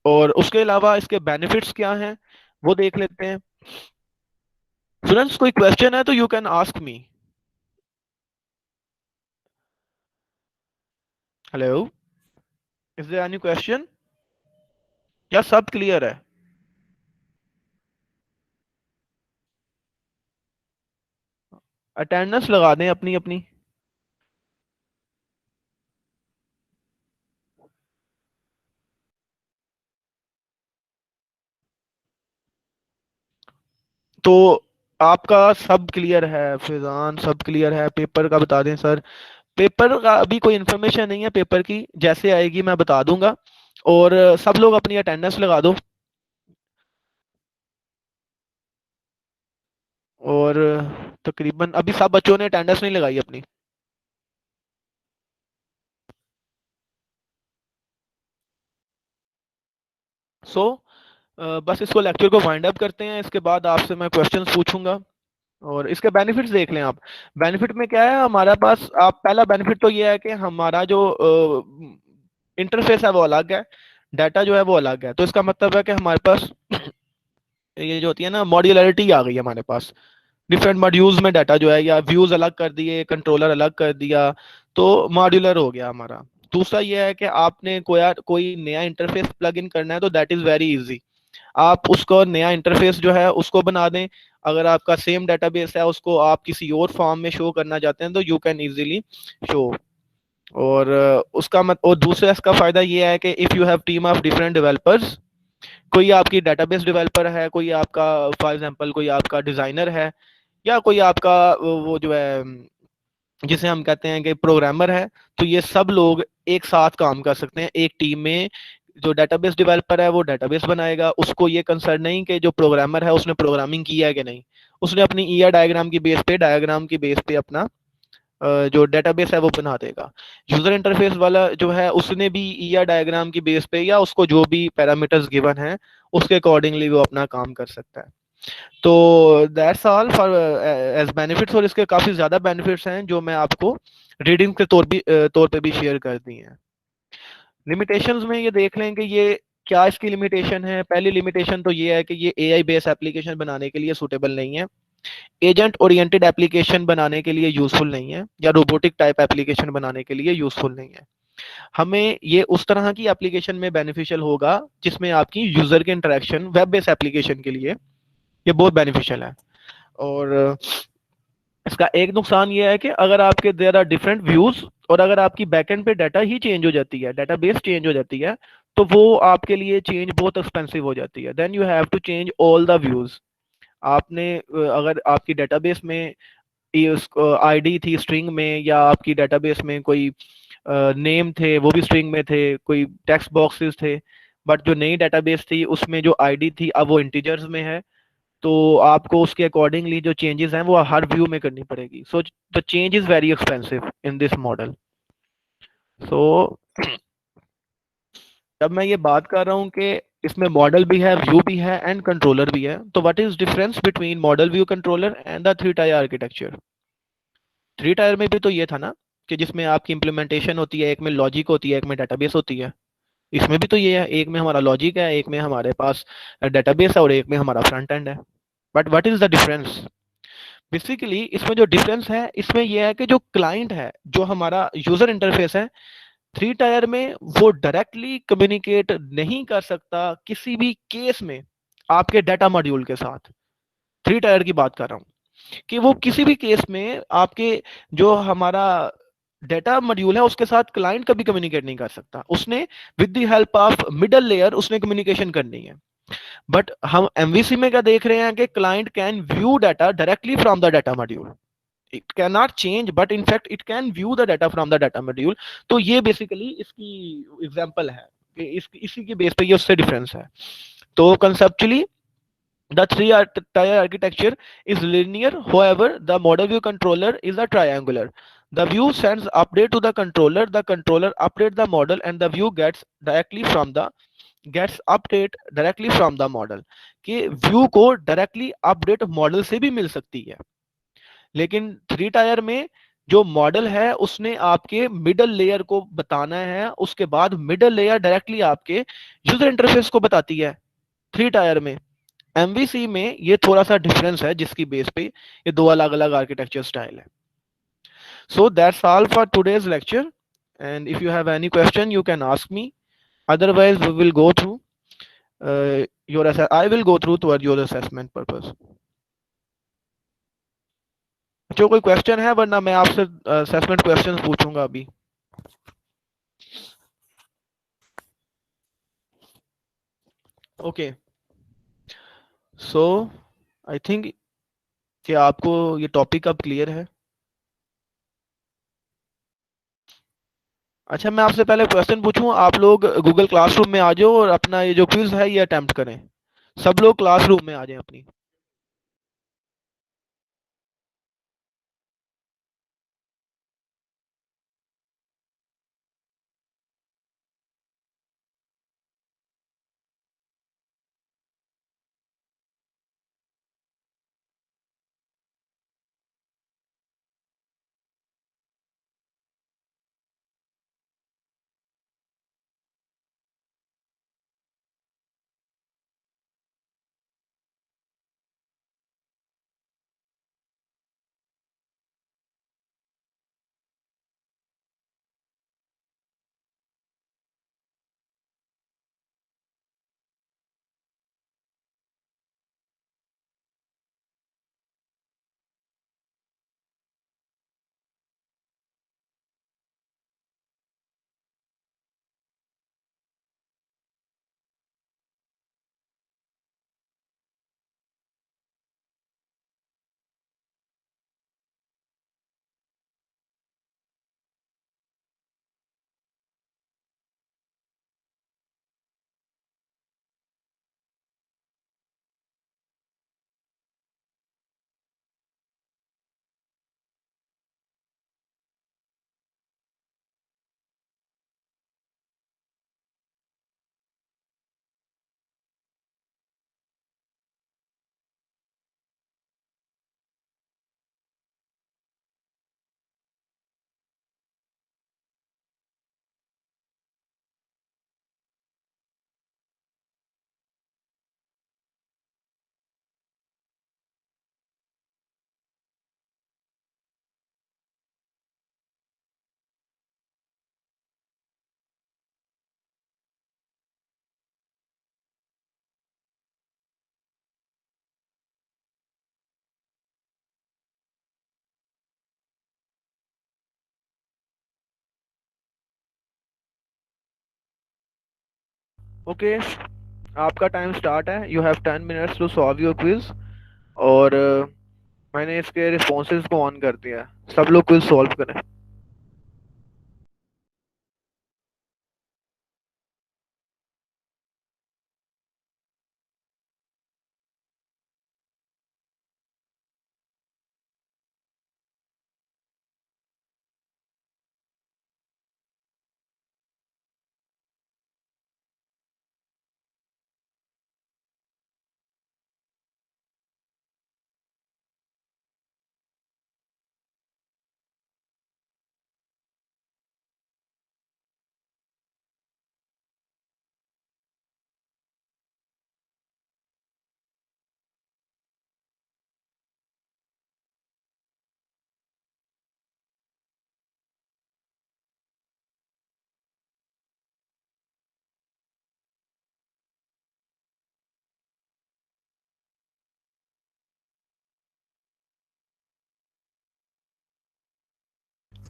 और उसके अलावा इसके बेनिफिट्स क्या हैं वो देख लेते हैं। स्टूडेंट्स कोई क्वेश्चन है तो you can ask me. Hello, is there any question या सब क्लियर है? अटेंडेंस लगा दें अपनी अपनी। तो आपका सब क्लियर है, फिजान सब क्लियर है। पेपर का बता दें सर। पेपर का अभी कोई इन्फॉर्मेशन नहीं है, पेपर की जैसे आएगी मैं बता दूंगा। और सब लोग अपनी अटेंडेंस लगा दो। और तकरीबन अभी सब बच्चों ने अटेंडेंस नहीं लगाई अपनी। सो बस इसको लेक्चर को वाइंड अप करते हैं, इसके बाद आपसे मैं क्वेश्चंस पूछूंगा और इसके बेनिफिट्स देख लें आप। बेनिफिट में क्या है हमारे पास, आप पहला बेनिफिट तो ये है कि हमारा जो इंटरफेस है वो अलग है, डाटा जो है वो अलग है। तो इसका मतलब है कि हमारे पास ये जो होती है ना मॉड्यूलरिटी आ गई है हमारे पास, डिफरेंट मॉड्यूल्स में डाटा जो है या व्यूज अलग कर दिए, कंट्रोलर अलग कर दिया, तो मॉड्यूलर हो गया हमारा। दूसरा ये है कि आपने कोई नया इंटरफेस प्लग इन करना है तो दैट इज वेरी इजी। आप उसको नया इंटरफेस जो है उसको बना दें। अगर आपका सेम डेटाबेस है उसको आप किसी और फॉर्म में शो करना चाहते हैं तो यू कैन इजीली शो। और और दूसरा इसका फायदा ये है कि if you have team of different developers, कोई आपकी डेटाबेस डेवलपर है, कोई आपका फॉर एग्जांपल कोई आपका डिजाइनर है, या कोई आपका वो जो है जिसे हम कहते हैं कि प्रोग्रामर है, तो ये सब लोग एक साथ काम कर सकते हैं एक टीम में। जो डेटाबेस डेवलपर है वो डेटाबेस बनाएगा, उसको ये कंसर्न नहीं कि जो प्रोग्रामर है उसने प्रोग्रामिंग किया है कि नहीं, उसने अपनी ईआर डायग्राम की बेस पे अपना जो डेटाबेस है वो बना देगा। यूजर इंटरफेस वाला जो है उसने भी ईआर डायग्राम की बेस पे या उसको जो भी पैरामीटर्स गिवन है उसके अकॉर्डिंगली वो अपना काम कर सकता है। तो that's all for as benefits. और इसके काफी ज्यादा बेनिफिट्स हैं जो मैं आपको रीडिंग के तौर पे भी शेयर कर दी हैं। लिमिटेशंस में ये देख लें कि ये क्या इसकी लिमिटेशन है। पहली लिमिटेशन तो ये है कि ये एआई बेस्ड एप्लीकेशन बनाने के लिए सूटेबल नहीं है, एजेंट ओरिएंटेड एप्लीकेशन बनाने के लिए यूजफुल नहीं है, या रोबोटिक टाइप एप्लीकेशन बनाने के लिए यूजफुल नहीं है। हमें ये उस तरह की एप्लीकेशन में बेनिफिशियल होगा जिसमें आपकी यूजर के इंटरेक्शन वेब बेस्ड एप्लीकेशन के लिए ये बहुत बेनिफिशियल है। और इसका एक नुकसान ये है कि अगर आपके देयर आर डिफरेंट व्यूज और अगर आपकी बैकएंड पे डाटा ही चेंज हो जाती है, डाटाबेस चेंज हो जाती है, तो वो आपके लिए चेंज बहुत एक्सपेंसिव हो जाती है। Then you have to change all the views. आपने अगर आपकी डेटाबेस में आईडी थी स्ट्रिंग में, या आपकी डेटाबेस में कोई नेम थे वो भी स्ट्रिंग में थे, कोई टेक्स्ट बॉक्सेस थे, बट जो नई डेटाबेस थी उसमें जो आईडी थी अब वो इंटीजर्स में है, तो आपको उसके अकॉर्डिंगली जो चेंजेस हैं वो हर व्यू में करनी पड़ेगी। So the change is very expensive in this model. So जब मैं ये बात कर रहा हूँ कि इसमें मॉडल भी है, व्यू भी है एंड कंट्रोलर भी है, तो what is difference between model, view, controller and the three tier architecture. Three tier में भी तो ये था ना कि जिसमें आपकी इंप्लीमेंटेशन होती है, एक में लॉजिक होती है, एक में डेटाबेस होती है। इसमें भी तो ये है, एक में हमारा लॉजिक है, एक में हमारे पास डेटाबेस है और एक में हमारा फ्रंट एंड है। But what is the difference? Basically इसमें जो डिफरेंस है इसमें यह है कि जो क्लाइंट है, जो हमारा यूजर इंटरफेस है, थ्री टायर में वो डायरेक्टली कम्युनिकेट नहीं कर सकता किसी भी केस में आपके डाटा मॉड्यूल के साथ। थ्री टायर की बात कर रहा हूं कि वो किसी भी केस में आपके जो हमारा डेटा मॉड्यूल है उसके साथ क्लाइंट कभी कम्युनिकेट नहीं कर सकता। उसने with the help of middle layer उसने कम्युनिकेशन करनी है। बट हम एमवीसी में क्या देख रहे हैं कि client can view data directly from the data module. It can not change but in fact it can view the data from the data module. तो ये बेसिकली इसकी एग्जांपल है कि इसी के बेस पे ये उससे डिफरेंस है। तो conceptually the tier architecture is linear, however the model view controller is a triangular. The view sends update to the controller update the model, and the view gets update directly from the model। कि view को directly update model से भी मिल सकती है, लेकिन three tier में जो model है उसने आपके मिडल लेयर को बताना है, उसके बाद मिडल लेयर डायरेक्टली आपके यूजर इंटरफेस को बताती है। थ्री टायर में एमवीसी में ये थोड़ा सा डिफरेंस है जिसकी बेस पे ये दो अलग अलग आर्किटेक्चर स्टाइल है। So that's all for today's lecture, and if you have any question you can ask me, otherwise we will go through your I will go through toward your assessment purpose. जो कोई question है, वरना मैं आपसे assessment questions पूछूंगा अभी। Okay, so I think कि आपको ये टॉपिक अब क्लियर है। अच्छा, मैं आपसे पहले क्वेश्चन पूछूं, आप लोग गूगल क्लासरूम में आ जाओ और अपना ये जो क्विज है ये अटेम्प्ट करें। सब लोग क्लासरूम में आ जाएं अपनी। ओके, आपका टाइम स्टार्ट है। You have 10 minutes to solve your quiz. और मैंने इसके रिस्पॉन्सेज को ऑन कर दिया है। सब लोग क्विज सॉल्व करें।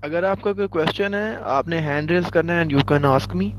अगर आपका कोई क्वेश्चन है, आपने हैंड रेज करना है and you can ask me.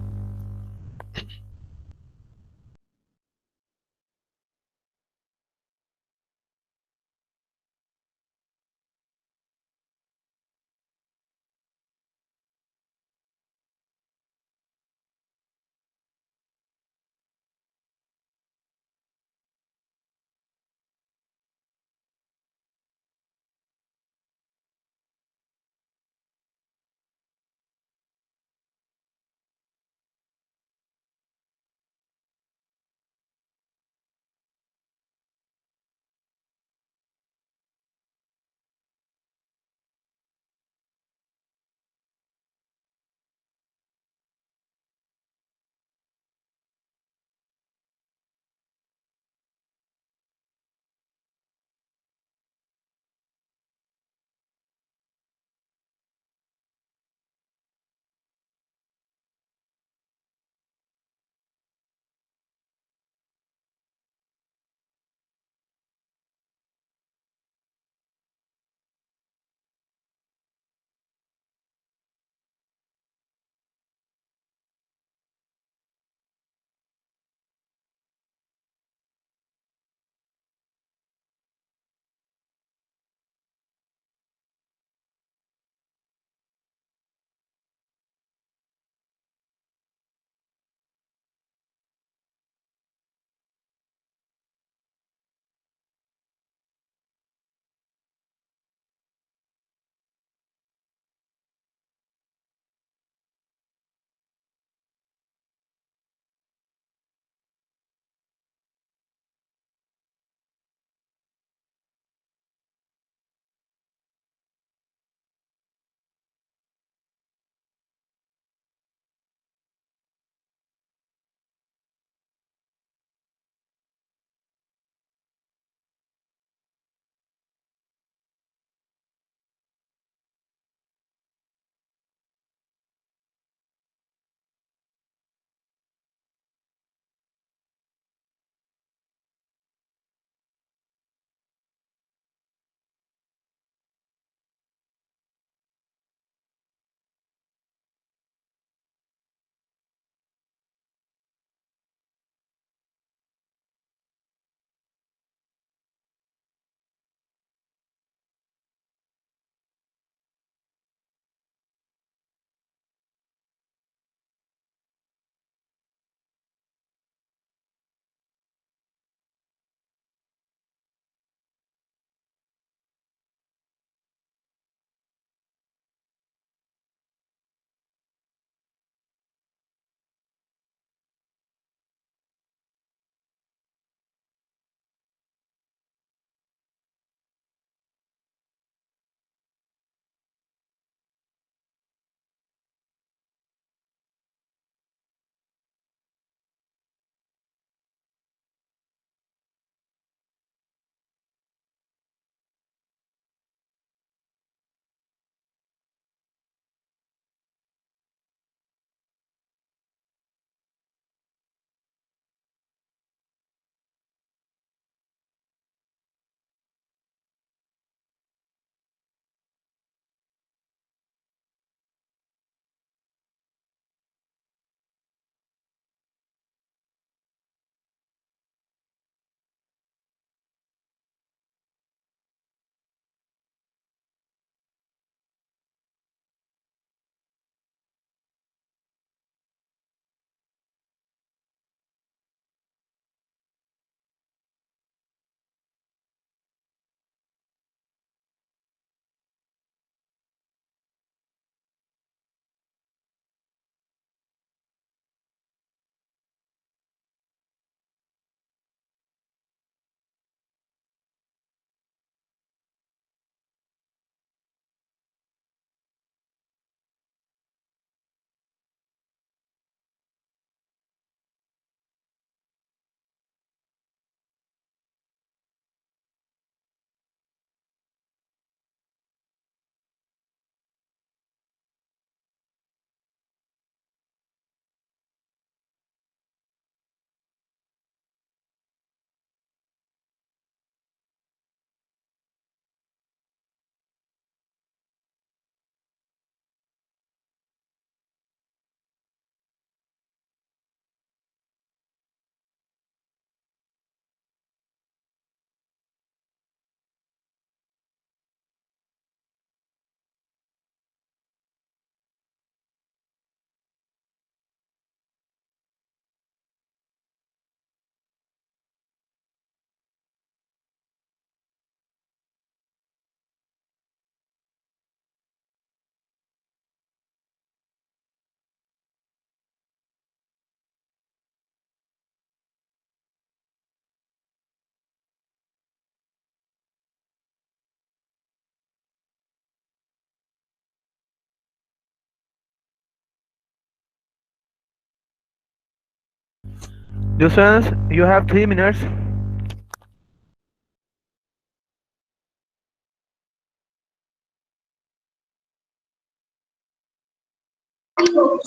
Students, you have 3 minutes.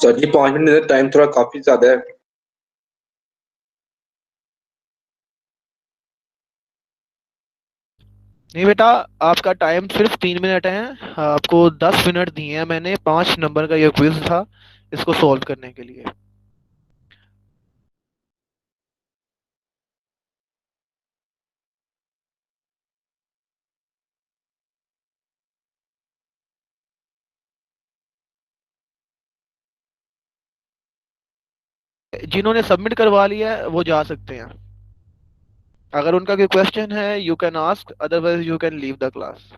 Sir ji 5 minute time थोड़ा काफी ज्यादा है। नहीं बेटा, आपका टाइम सिर्फ 3 मिनट है। आपको 10 मिनट दिए हैं मैंने। 5 नंबर का ये क्विज था, इसको सॉल्व करने के लिए। जिन्होंने सबमिट करवा लिया है वो जा सकते हैं। अगर उनका कोई क्वेश्चन है you can ask, otherwise you can leave the class.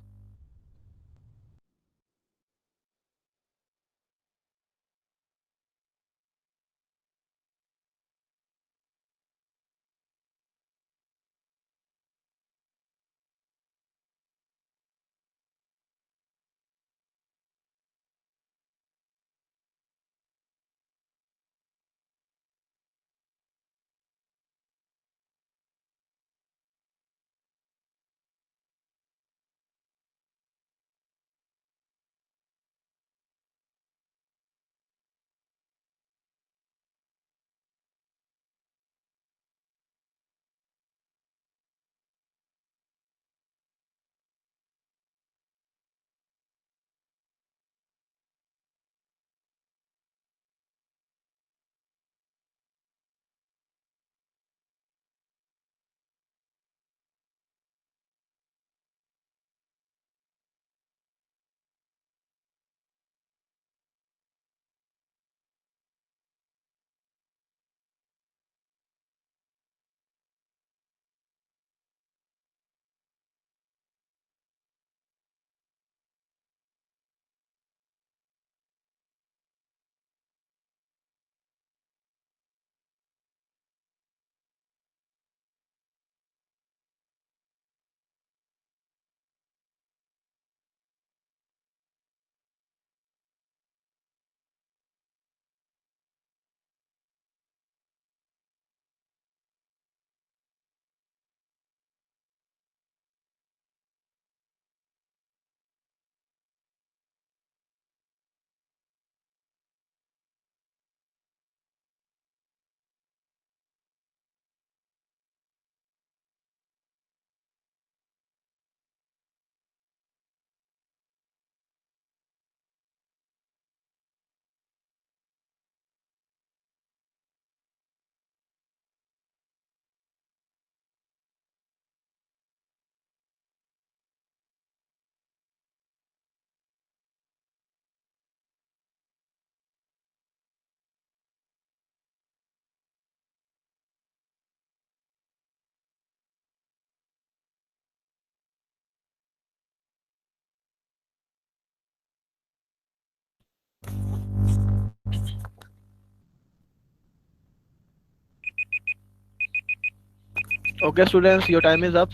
Okay students, your time is up.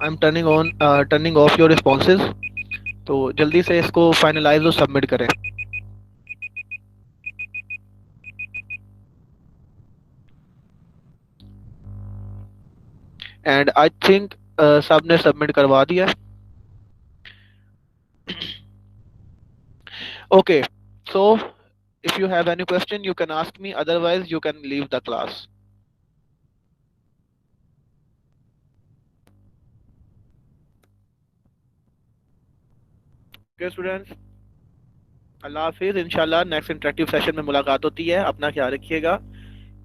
I am turning of your responses. तो जल्दी से इसको फाइनलाइज और सबमिट करें। एंड आई थिंक सब ने सबमिट करवा दिया। Okay, so if you have any question you can ask me, otherwise you can leave the class. Okay students, अल्लाह हाफिज। इंशाल्लाह नेक्स्ट इंटरेक्टिव सेशन में मुलाकात होती है। अपना ख्याल रखिएगा।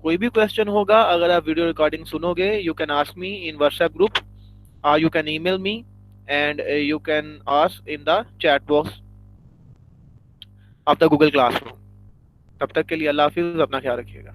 कोई भी क्वेश्चन होगा, अगर आप वीडियो रिकॉर्डिंग सुनोगे, you can ask me in WhatsApp group, you can email me, and you can ask in the chat box of the Google classroom. तब तक के लिए अल्लाह हाफिज, अपना ख्याल रखिएगा।